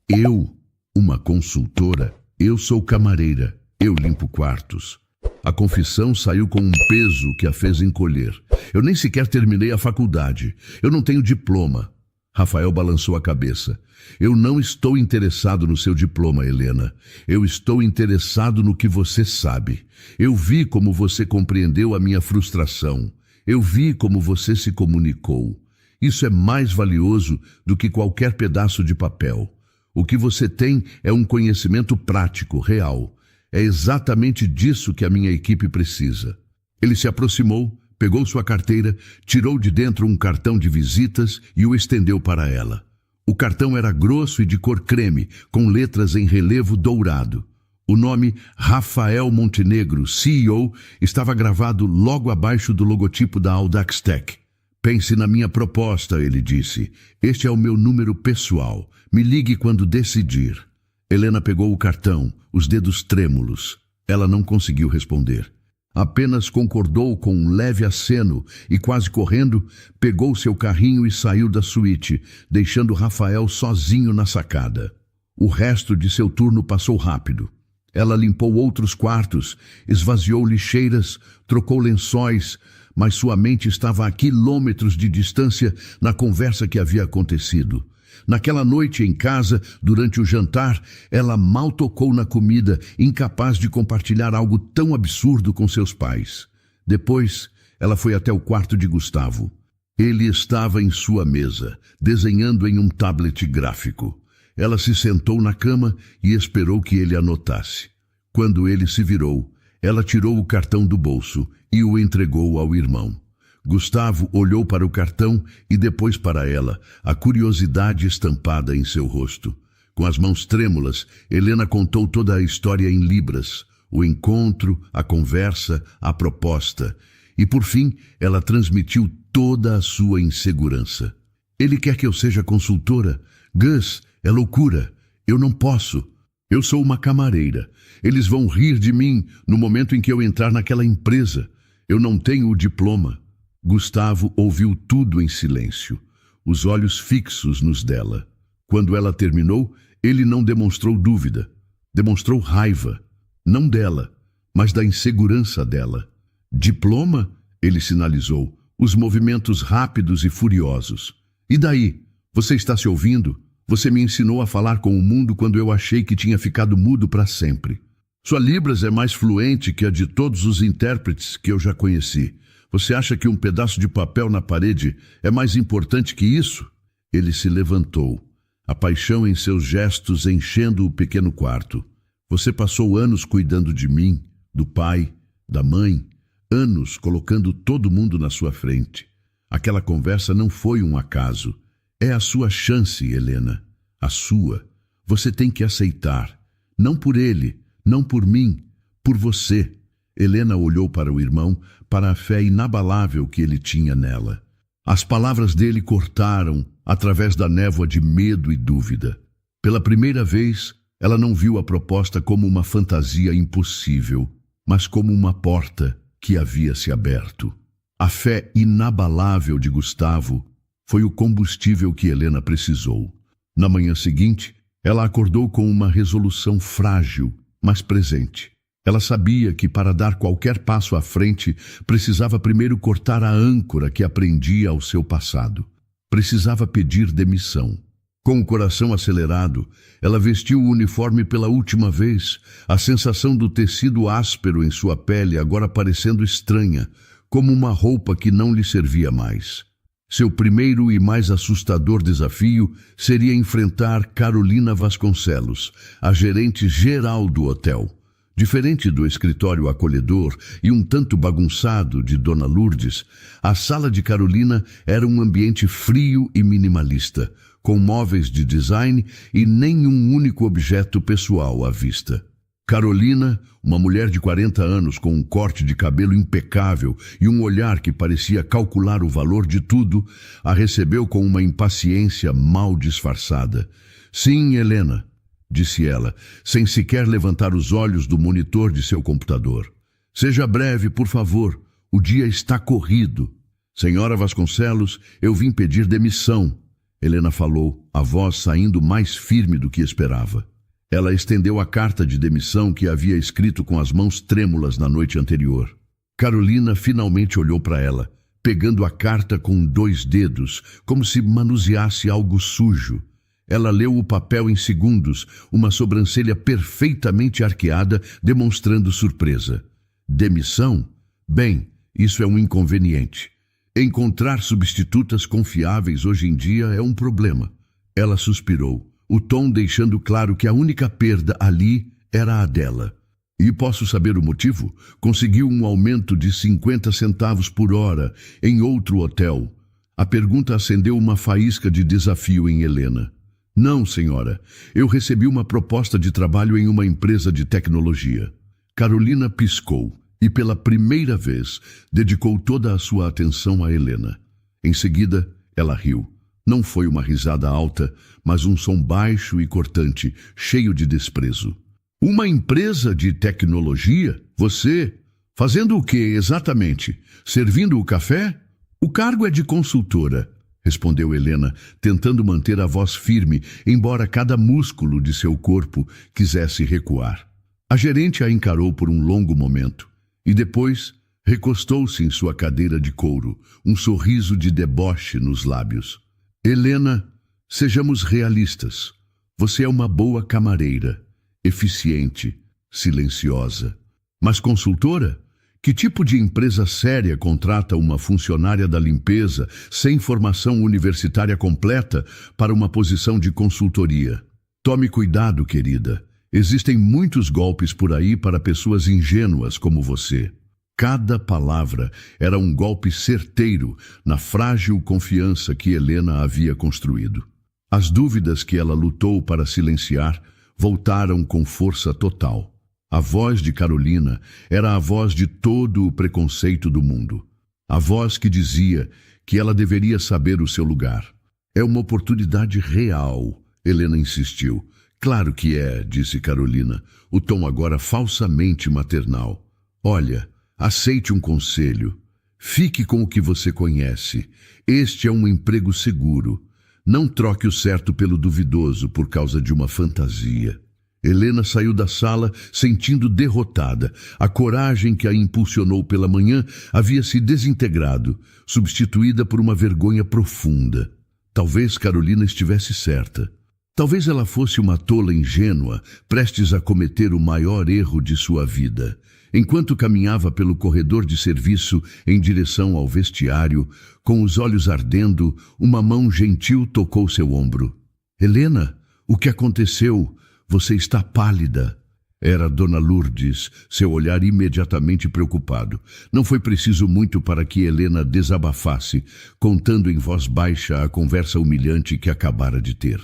"Eu? Uma consultora? Eu sou camareira. Eu limpo quartos." A confissão saiu com um peso que a fez encolher. "Eu nem sequer terminei a faculdade. Eu não tenho diploma." Rafael balançou a cabeça. "Eu não estou interessado no seu diploma, Helena. Eu estou interessado no que você sabe. Eu vi como você compreendeu a minha frustração. Eu vi como você se comunicou. Isso é mais valioso do que qualquer pedaço de papel. O que você tem é um conhecimento prático, real. É exatamente disso que a minha equipe precisa. Ele se aproximou, pegou sua carteira, tirou de dentro um cartão de visitas e o estendeu para ela. O cartão era grosso e de cor creme, com letras em relevo dourado. O nome Rafael Montenegro, CEO, estava gravado logo abaixo do logotipo da Audax Tech. Pense na minha proposta, ele disse. Este é o meu número pessoal. Me ligue quando decidir. Helena pegou o cartão, os dedos trêmulos. Ela não conseguiu responder. Apenas concordou com um leve aceno e, quase correndo, pegou seu carrinho e saiu da suíte, deixando Rafael sozinho na sacada. O resto de seu turno passou rápido. Ela limpou outros quartos, esvaziou lixeiras, trocou lençóis, mas sua mente estava a quilômetros de distância na conversa que havia acontecido. Naquela noite em casa, durante o jantar, ela mal tocou na comida, incapaz de compartilhar algo tão absurdo com seus pais. Depois, ela foi até o quarto de Gustavo. Ele estava em sua mesa, desenhando em um tablet gráfico. Ela se sentou na cama e esperou que ele anotasse. Quando ele se virou, ela tirou o cartão do bolso e o entregou ao irmão. Gustavo olhou para o cartão e depois para ela, a curiosidade estampada em seu rosto. Com as mãos trêmulas, Helena contou toda a história em libras, o encontro, a conversa, a proposta. E por fim, ela transmitiu toda a sua insegurança. Ele quer que eu seja consultora? Gus, é loucura. Eu não posso. Eu sou uma camareira. Eles vão rir de mim no momento em que eu entrar naquela empresa. Eu não tenho o diploma. Gustavo ouviu tudo em silêncio, os olhos fixos nos dela. Quando ela terminou, ele não demonstrou dúvida. Demonstrou raiva, não dela, mas da insegurança dela. Diploma? Ele sinalizou, os movimentos rápidos e furiosos. E daí? Você está se ouvindo? Você me ensinou a falar com o mundo quando eu achei que tinha ficado mudo para sempre. Sua Libras é mais fluente que a de todos os intérpretes que eu já conheci. Você acha que um pedaço de papel na parede é mais importante que isso? Ele se levantou, a paixão em seus gestos enchendo o pequeno quarto. Você passou anos cuidando de mim, do pai, da mãe, anos colocando todo mundo na sua frente. Aquela conversa não foi um acaso. É a sua chance, Helena. A sua. Você tem que aceitar. Não por ele, não por mim, por você. Helena olhou para o irmão, para a fé inabalável que ele tinha nela. As palavras dele cortaram, através da névoa de medo e dúvida. Pela primeira vez, ela não viu a proposta como uma fantasia impossível, mas como uma porta que havia se aberto. A fé inabalável de Gustavo foi o combustível que Helena precisou. Na manhã seguinte, ela acordou com uma resolução frágil, mas presente. Ela sabia que para dar qualquer passo à frente, precisava primeiro cortar a âncora que aprendia ao seu passado. Precisava pedir demissão. Com o coração acelerado, ela vestiu o uniforme pela última vez, a sensação do tecido áspero em sua pele agora parecendo estranha, como uma roupa que não lhe servia mais. Seu primeiro e mais assustador desafio seria enfrentar Carolina Vasconcelos, a gerente geral do hotel. Diferente do escritório acolhedor e um tanto bagunçado de Dona Lourdes, a sala de Carolina era um ambiente frio e minimalista, com móveis de design e nenhum único objeto pessoal à vista. Carolina, uma mulher de 40 anos com um corte de cabelo impecável e um olhar que parecia calcular o valor de tudo, a recebeu com uma impaciência mal disfarçada. Sim, Helena, disse ela, sem sequer levantar os olhos do monitor de seu computador. Seja breve, por favor. O dia está corrido. Senhora Vasconcelos, eu vim pedir demissão. Helena falou, a voz saindo mais firme do que esperava. Ela estendeu a carta de demissão que havia escrito com as mãos trêmulas na noite anterior. Carolina finalmente olhou para ela, pegando a carta com 2 dedos, como se manuseasse algo sujo. Ela leu o papel em segundos, uma sobrancelha perfeitamente arqueada, demonstrando surpresa. Demissão? Bem, isso é um inconveniente. Encontrar substitutas confiáveis hoje em dia é um problema. Ela suspirou, o tom deixando claro que a única perda ali era a dela. E posso saber o motivo? Conseguiu um aumento de 50 centavos por hora em outro hotel. A pergunta acendeu uma faísca de desafio em Helena. Não, senhora. Eu recebi uma proposta de trabalho em uma empresa de tecnologia. Carolina piscou e, pela primeira vez, dedicou toda a sua atenção a Helena. Em seguida, ela riu. Não foi uma risada alta, mas um som baixo e cortante, cheio de desprezo. Uma empresa de tecnologia? Você? Fazendo o que exatamente? Servindo o café? O cargo é de consultora, respondeu Helena, tentando manter a voz firme, embora cada músculo de seu corpo quisesse recuar. A gerente a encarou por um longo momento e depois recostou-se em sua cadeira de couro, um sorriso de deboche nos lábios. Helena, sejamos realistas. Você é uma boa camareira, eficiente, silenciosa. Mas consultora? Que tipo de empresa séria contrata uma funcionária da limpeza sem formação universitária completa para uma posição de consultoria? Tome cuidado, querida. Existem muitos golpes por aí para pessoas ingênuas como você. Cada palavra era um golpe certeiro na frágil confiança que Helena havia construído. As dúvidas que ela lutou para silenciar voltaram com força total. A voz de Carolina era a voz de todo o preconceito do mundo. A voz que dizia que ela deveria saber o seu lugar. É uma oportunidade real, Helena insistiu. Claro que é, disse Carolina, o tom agora falsamente maternal. Olha, aceite um conselho. Fique com o que você conhece. Este é um emprego seguro. Não troque o certo pelo duvidoso por causa de uma fantasia. Helena saiu da sala sentindo derrotada. A coragem que a impulsionou pela manhã havia se desintegrado, substituída por uma vergonha profunda. Talvez Carolina estivesse certa. Talvez ela fosse uma tola ingênua, prestes a cometer o maior erro de sua vida. Enquanto caminhava pelo corredor de serviço em direção ao vestiário, com os olhos ardendo, uma mão gentil tocou seu ombro. Helena, o que aconteceu? Você está pálida. Era Dona Lourdes, seu olhar imediatamente preocupado. Não foi preciso muito para que Helena desabafasse, contando em voz baixa a conversa humilhante que acabara de ter.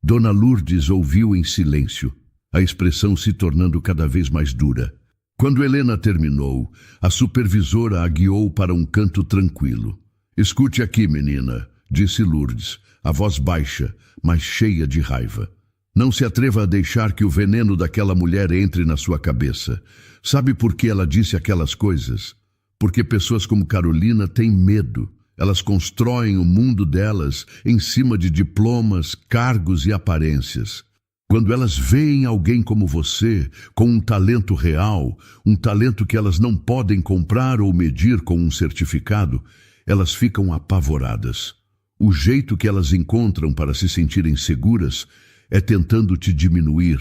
Dona Lourdes ouviu em silêncio, a expressão se tornando cada vez mais dura. Quando Helena terminou, a supervisora a guiou para um canto tranquilo. Escute aqui, menina, disse Lourdes, a voz baixa, mas cheia de raiva. Não se atreva a deixar que o veneno daquela mulher entre na sua cabeça. Sabe por que ela disse aquelas coisas? Porque pessoas como Carolina têm medo. Elas constroem o mundo delas em cima de diplomas, cargos e aparências. Quando elas veem alguém como você, com um talento real, um talento que elas não podem comprar ou medir com um certificado, elas ficam apavoradas. O jeito que elas encontram para se sentirem seguras é tentando te diminuir,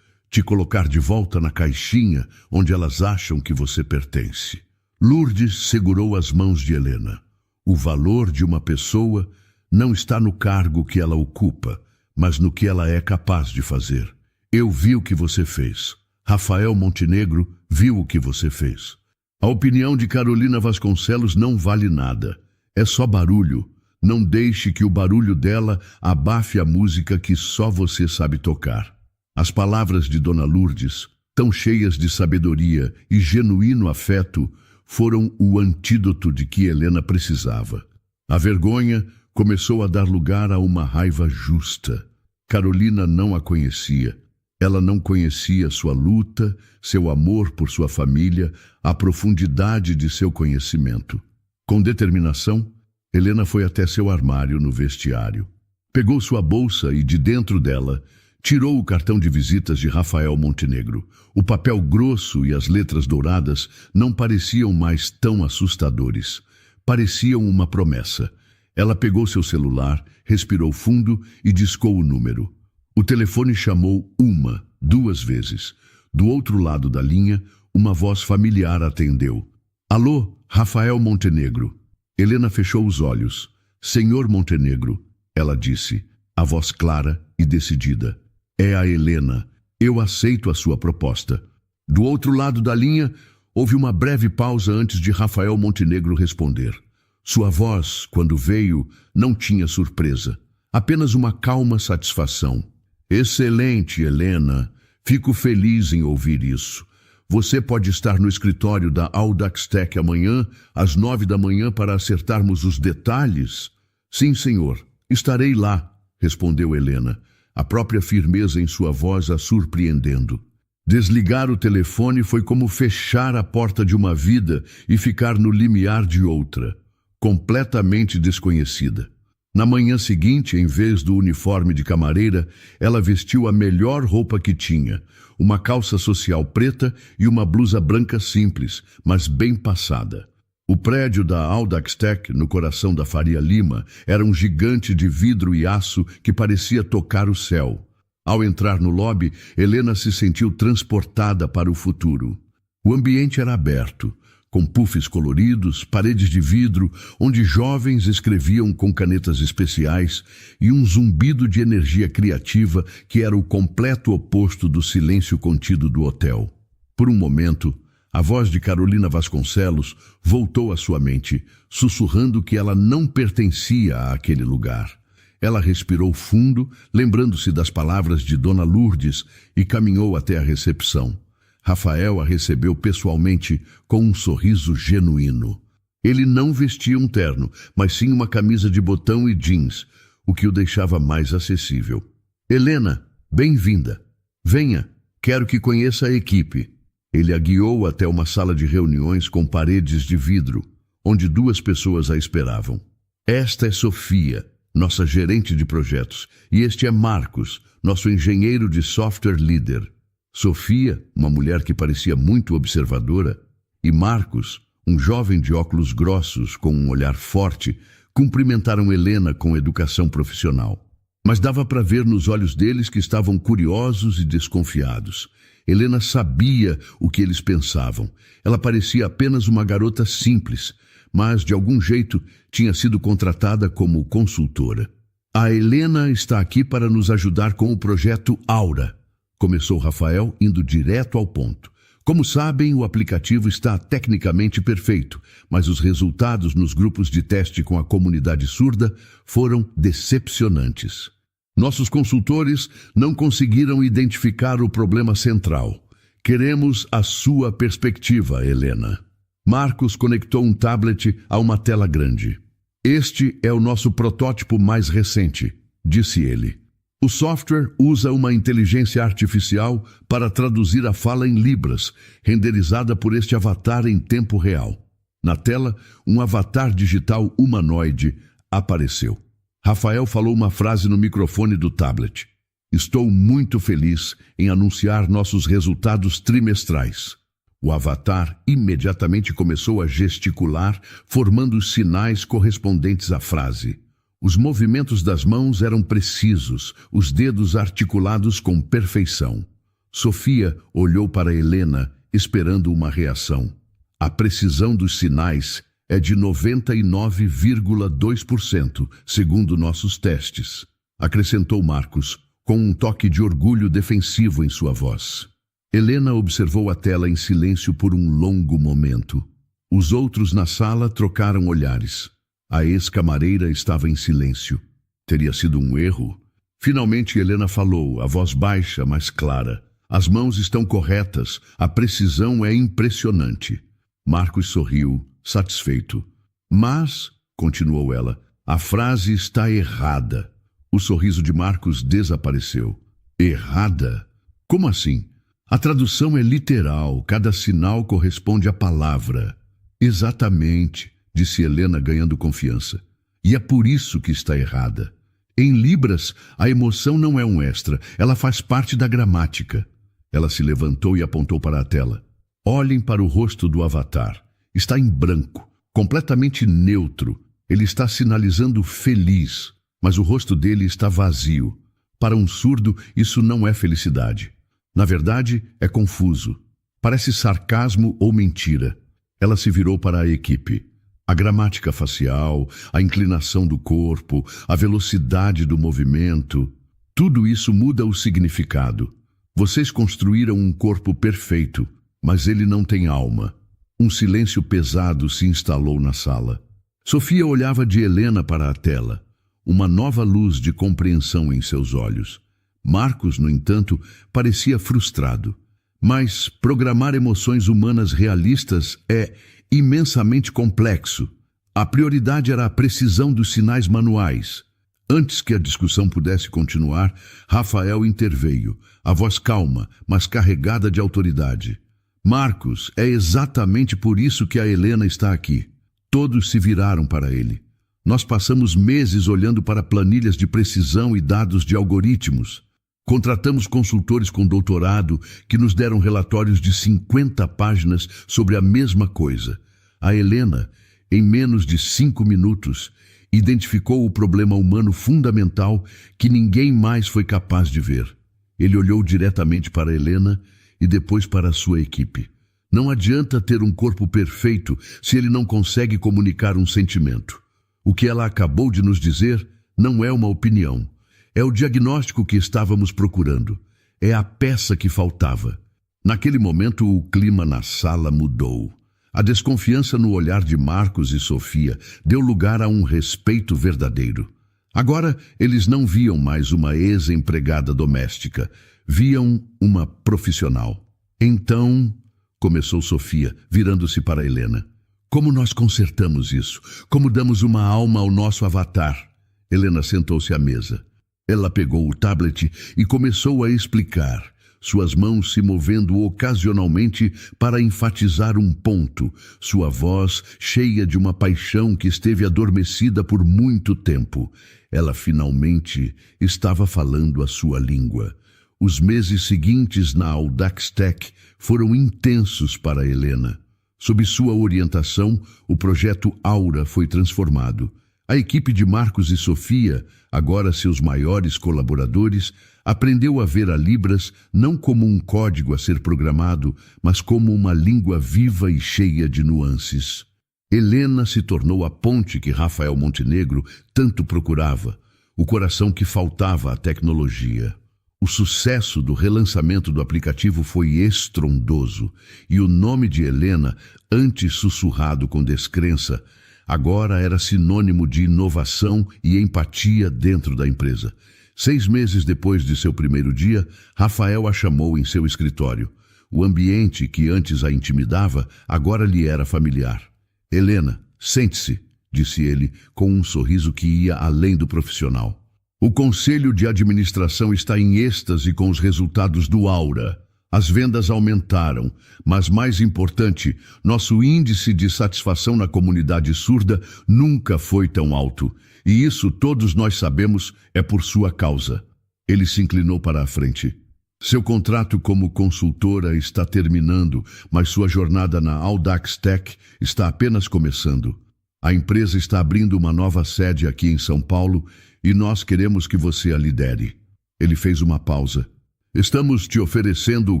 te colocar de volta na caixinha onde elas acham que você pertence. Lourdes segurou as mãos de Helena. O valor de uma pessoa não está no cargo que ela ocupa, mas no que ela é capaz de fazer. Eu vi o que você fez. Rafael Montenegro viu o que você fez. A opinião de Carolina Vasconcelos não vale nada. É só barulho. Não deixe que o barulho dela abafe a música que só você sabe tocar. As palavras de Dona Lourdes, tão cheias de sabedoria e genuíno afeto, foram o antídoto de que Helena precisava. A vergonha começou a dar lugar a uma raiva justa. Carolina não a conhecia. Ela não conhecia sua luta, seu amor por sua família, a profundidade de seu conhecimento. Com determinação, Helena foi até seu armário no vestiário. Pegou sua bolsa e, de dentro dela, tirou o cartão de visitas de Rafael Montenegro. O papel grosso e as letras douradas não pareciam mais tão assustadores. Pareciam uma promessa. Ela pegou seu celular, respirou fundo e discou o número. O telefone chamou 1, 2 vezes. Do outro lado da linha, uma voz familiar atendeu. Alô, Rafael Montenegro. Helena fechou os olhos. Senhor Montenegro, ela disse, a voz clara e decidida. É a Helena. Eu aceito a sua proposta. Do outro lado da linha, houve uma breve pausa antes de Rafael Montenegro responder. Sua voz, quando veio, não tinha surpresa, apenas uma calma satisfação. Excelente, Helena. Fico feliz em ouvir isso. Você pode estar no escritório da Audax Tech amanhã, às 9 da manhã, para acertarmos os detalhes? Sim, senhor. Estarei lá, respondeu Helena, a própria firmeza em sua voz a surpreendendo. Desligar o telefone foi como fechar a porta de uma vida e ficar no limiar de outra, completamente desconhecida. Na manhã seguinte, em vez do uniforme de camareira, ela vestiu a melhor roupa que tinha, uma calça social preta e uma blusa branca simples, mas bem passada. O prédio da Audax Tech, no coração da Faria Lima, era um gigante de vidro e aço que parecia tocar o céu. Ao entrar no lobby, Helena se sentiu transportada para o futuro. O ambiente era aberto, com puffs coloridos, paredes de vidro, onde jovens escreviam com canetas especiais e um zumbido de energia criativa que era o completo oposto do silêncio contido do hotel. Por um momento, a voz de Carolina Vasconcelos voltou à sua mente, sussurrando que ela não pertencia àquele lugar. Ela respirou fundo, lembrando-se das palavras de Dona Lourdes, e caminhou até a recepção. Rafael a recebeu pessoalmente com um sorriso genuíno. Ele não vestia um terno, mas sim uma camisa de botão e jeans, o que o deixava mais acessível. Helena, bem-vinda. Venha, quero que conheça a equipe. Ele a guiou até uma sala de reuniões com paredes de vidro, onde 2 pessoas a esperavam. Esta é Sofia, nossa gerente de projetos, e este é Marcos, nosso engenheiro de software líder. Sofia, uma mulher que parecia muito observadora, e Marcos, um jovem de óculos grossos com um olhar forte, cumprimentaram Helena com educação profissional. Mas dava para ver nos olhos deles que estavam curiosos e desconfiados. Helena sabia o que eles pensavam. Ela parecia apenas uma garota simples, mas de algum jeito tinha sido contratada como consultora. A Helena está aqui para nos ajudar com o projeto Aura, começou Rafael, indo direto ao ponto. Como sabem, o aplicativo está tecnicamente perfeito, mas os resultados nos grupos de teste com a comunidade surda foram decepcionantes. Nossos consultores não conseguiram identificar o problema central. Queremos a sua perspectiva, Helena. Marcos conectou um tablet a uma tela grande. Este é o nosso protótipo mais recente, disse ele. O software usa uma inteligência artificial para traduzir a fala em libras, renderizada por este avatar em tempo real. Na tela, um avatar digital humanoide apareceu. Rafael falou uma frase no microfone do tablet. Estou muito feliz em anunciar nossos resultados trimestrais. O avatar imediatamente começou a gesticular, formando os sinais correspondentes à frase. Os movimentos das mãos eram precisos, os dedos articulados com perfeição. Sofia olhou para Helena, esperando uma reação. A precisão dos sinais é de 99,2%, segundo nossos testes, acrescentou Marcos, com um toque de orgulho defensivo em sua voz. Helena observou a tela em silêncio por um longo momento. Os outros na sala trocaram olhares. A ex-camareira estava em silêncio. Teria sido um erro? Finalmente Helena falou, a voz baixa, mas clara. As mãos estão corretas, a precisão é impressionante. Marcos sorriu, satisfeito. Mas, continuou ela, a frase está errada. O sorriso de Marcos desapareceu. Errada? Como assim? A tradução é literal, cada sinal corresponde à palavra. Exatamente, disse Helena ganhando confiança. E é por isso que está errada. Em Libras, a emoção não é um extra, ela faz parte da gramática. Ela se levantou e apontou para a tela. Olhem para o rosto do avatar. Está em branco, completamente neutro. Ele está sinalizando feliz, mas o rosto dele está vazio. Para um surdo, isso não é felicidade. Na verdade, é confuso. Parece sarcasmo ou mentira. Ela se virou para a equipe. A gramática facial, a inclinação do corpo, a velocidade do movimento, tudo isso muda o significado. Vocês construíram um corpo perfeito, mas ele não tem alma. Um silêncio pesado se instalou na sala. Sofia olhava de Helena para a tela, uma nova luz de compreensão em seus olhos. Marcos, no entanto, parecia frustrado. Mas programar emoções humanas realistas é imensamente complexo. A prioridade era a precisão dos sinais manuais. Antes que a discussão pudesse continuar, Rafael interveio, a voz calma, mas carregada de autoridade. Marcos, é exatamente por isso que a Helena está aqui. Todos se viraram para ele. Nós passamos meses olhando para planilhas de precisão e dados de algoritmos. Contratamos consultores com doutorado que nos deram relatórios de 50 páginas sobre a mesma coisa. A Helena, em menos de 5 minutos, identificou o problema humano fundamental que ninguém mais foi capaz de ver. Ele olhou diretamente para Helena e depois para a sua equipe. Não adianta ter um corpo perfeito se ele não consegue comunicar um sentimento. O que ela acabou de nos dizer não é uma opinião. É o diagnóstico que estávamos procurando. É a peça que faltava. Naquele momento, o clima na sala mudou. A desconfiança no olhar de Marcos e Sofia deu lugar a um respeito verdadeiro. Agora, eles não viam mais uma ex-empregada doméstica. Viam uma profissional. Então, começou Sofia, virando-se para Helena. Como nós consertamos isso? Como damos uma alma ao nosso avatar? Helena sentou-se à mesa. Ela pegou o tablet e começou a explicar, suas mãos se movendo ocasionalmente para enfatizar um ponto, sua voz cheia de uma paixão que esteve adormecida por muito tempo. Ela finalmente estava falando a sua língua. Os meses seguintes na Audax Tech foram intensos para Helena. Sob sua orientação, o projeto Aura foi transformado. A equipe de Marcos e Sofia, agora seus maiores colaboradores, aprendeu a ver a Libras não como um código a ser programado, mas como uma língua viva e cheia de nuances. Helena se tornou a ponte que Rafael Montenegro tanto procurava, o coração que faltava à tecnologia. O sucesso do relançamento do aplicativo foi estrondoso, e o nome de Helena, antes sussurrado com descrença, agora era sinônimo de inovação e empatia dentro da empresa. 6 meses depois de seu primeiro dia, Rafael a chamou em seu escritório. O ambiente que antes a intimidava, agora lhe era familiar. Helena, sente-se, disse ele, com um sorriso que ia além do profissional. O Conselho de Administração está em êxtase com os resultados do Aura. As vendas aumentaram, mas mais importante, nosso índice de satisfação na comunidade surda nunca foi tão alto. E isso todos nós sabemos é por sua causa. Ele se inclinou para a frente. Seu contrato como consultora está terminando, mas sua jornada na Audax Tech está apenas começando. A empresa está abrindo uma nova sede aqui em São Paulo e nós queremos que você a lidere. Ele fez uma pausa. Estamos te oferecendo o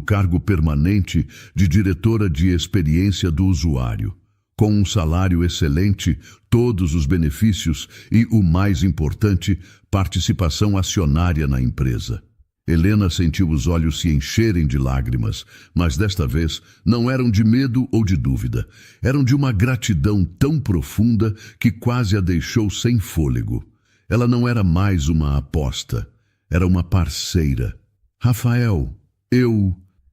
cargo permanente de diretora de experiência do usuário, com um salário excelente, todos os benefícios e, o mais importante, participação acionária na empresa. Helena sentiu os olhos se encherem de lágrimas, mas desta vez não eram de medo ou de dúvida. Eram de uma gratidão tão profunda que quase a deixou sem fôlego. Ela não era mais uma aposta, era uma parceira. Rafael,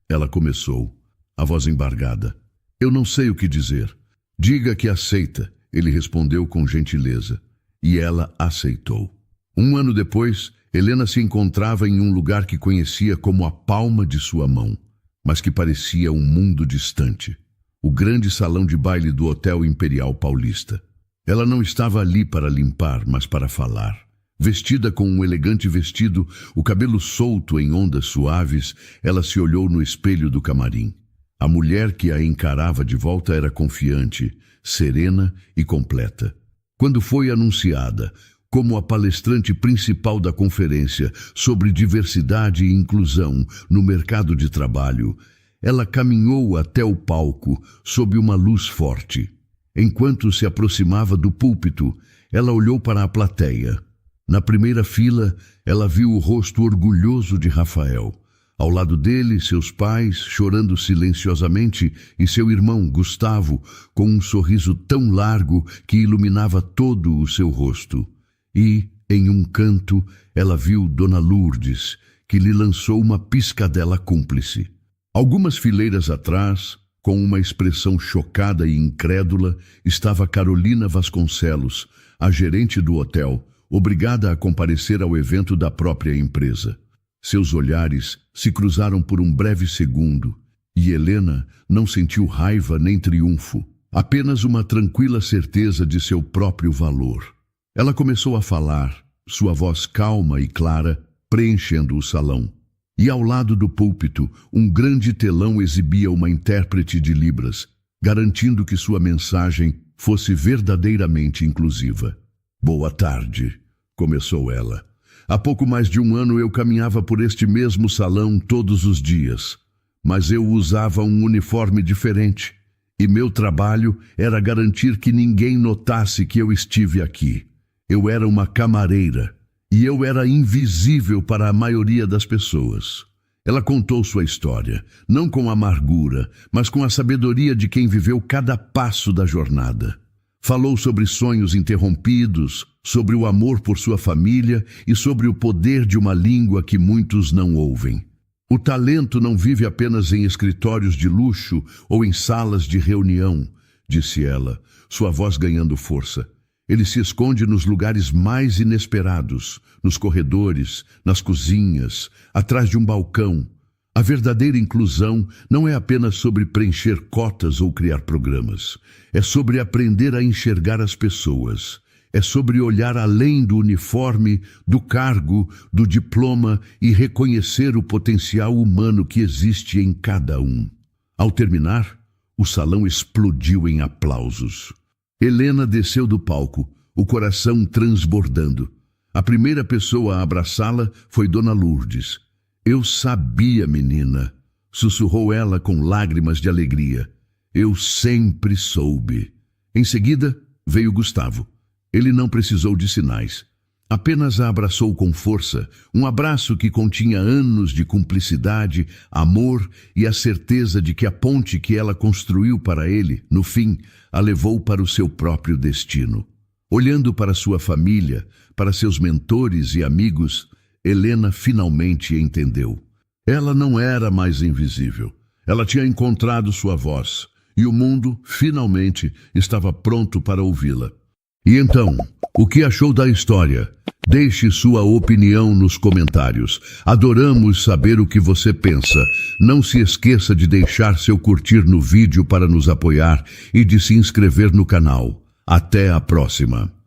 Ela começou, a voz embargada. Eu não sei o que dizer. Diga que aceita, ele respondeu com gentileza. E ela aceitou. 1 ano depois, Helena se encontrava em um lugar que conhecia como a palma de sua mão, mas que parecia um mundo distante. O grande salão de baile do Hotel Imperial Paulista. Ela não estava ali para limpar, mas para falar. Vestida com um elegante vestido, o cabelo solto em ondas suaves, ela se olhou no espelho do camarim. A mulher que a encarava de volta era confiante, serena e completa. Quando foi anunciada como a palestrante principal da conferência sobre diversidade e inclusão no mercado de trabalho, ela caminhou até o palco sob uma luz forte. Enquanto se aproximava do púlpito, ela olhou para a plateia. Na primeira fila, ela viu o rosto orgulhoso de Rafael. Ao lado dele, seus pais, chorando silenciosamente, e seu irmão, Gustavo, com um sorriso tão largo que iluminava todo o seu rosto. E, em um canto, ela viu Dona Lourdes, que lhe lançou uma piscadela cúmplice. Algumas fileiras atrás, com uma expressão chocada e incrédula, estava Carolina Vasconcelos, a gerente do hotel, obrigada a comparecer ao evento da própria empresa. Seus olhares se cruzaram por um breve segundo, e Helena não sentiu raiva nem triunfo, apenas uma tranquila certeza de seu próprio valor. Ela começou a falar, sua voz calma e clara, preenchendo o salão. E ao lado do púlpito, um grande telão exibia uma intérprete de Libras, garantindo que sua mensagem fosse verdadeiramente inclusiva. Boa tarde, começou ela. Há pouco mais de um ano eu caminhava por este mesmo salão todos os dias, mas eu usava um uniforme diferente, e meu trabalho era garantir que ninguém notasse que eu estive aqui. Eu era uma camareira, e eu era invisível para a maioria das pessoas. Ela contou sua história, não com amargura, mas com a sabedoria de quem viveu cada passo da jornada. Falou sobre sonhos interrompidos, sobre o amor por sua família e sobre o poder de uma língua que muitos não ouvem. O talento não vive apenas em escritórios de luxo ou em salas de reunião, disse ela, sua voz ganhando força. Ele se esconde nos lugares mais inesperados, nos corredores, nas cozinhas, atrás de um balcão. A verdadeira inclusão não é apenas sobre preencher cotas ou criar programas. É sobre aprender a enxergar as pessoas. É sobre olhar além do uniforme, do cargo, do diploma e reconhecer o potencial humano que existe em cada um. Ao terminar, o salão explodiu em aplausos. Helena desceu do palco, o coração transbordando. A primeira pessoa a abraçá-la foi Dona Lourdes. Eu sabia, menina, sussurrou ela com lágrimas de alegria. Eu sempre soube. Em seguida, veio Gustavo. Ele não precisou de sinais. Apenas a abraçou com força, um abraço que continha anos de cumplicidade, amor e a certeza de que a ponte que ela construiu para ele, no fim, a levou para o seu próprio destino. Olhando para sua família, para seus mentores e amigos, Helena finalmente entendeu. Ela não era mais invisível. Ela tinha encontrado sua voz, e o mundo, finalmente, estava pronto para ouvi-la. E então, o que achou da história? Deixe sua opinião nos comentários. Adoramos saber o que você pensa. Não se esqueça de deixar seu curtir no vídeo para nos apoiar e de se inscrever no canal. Até a próxima!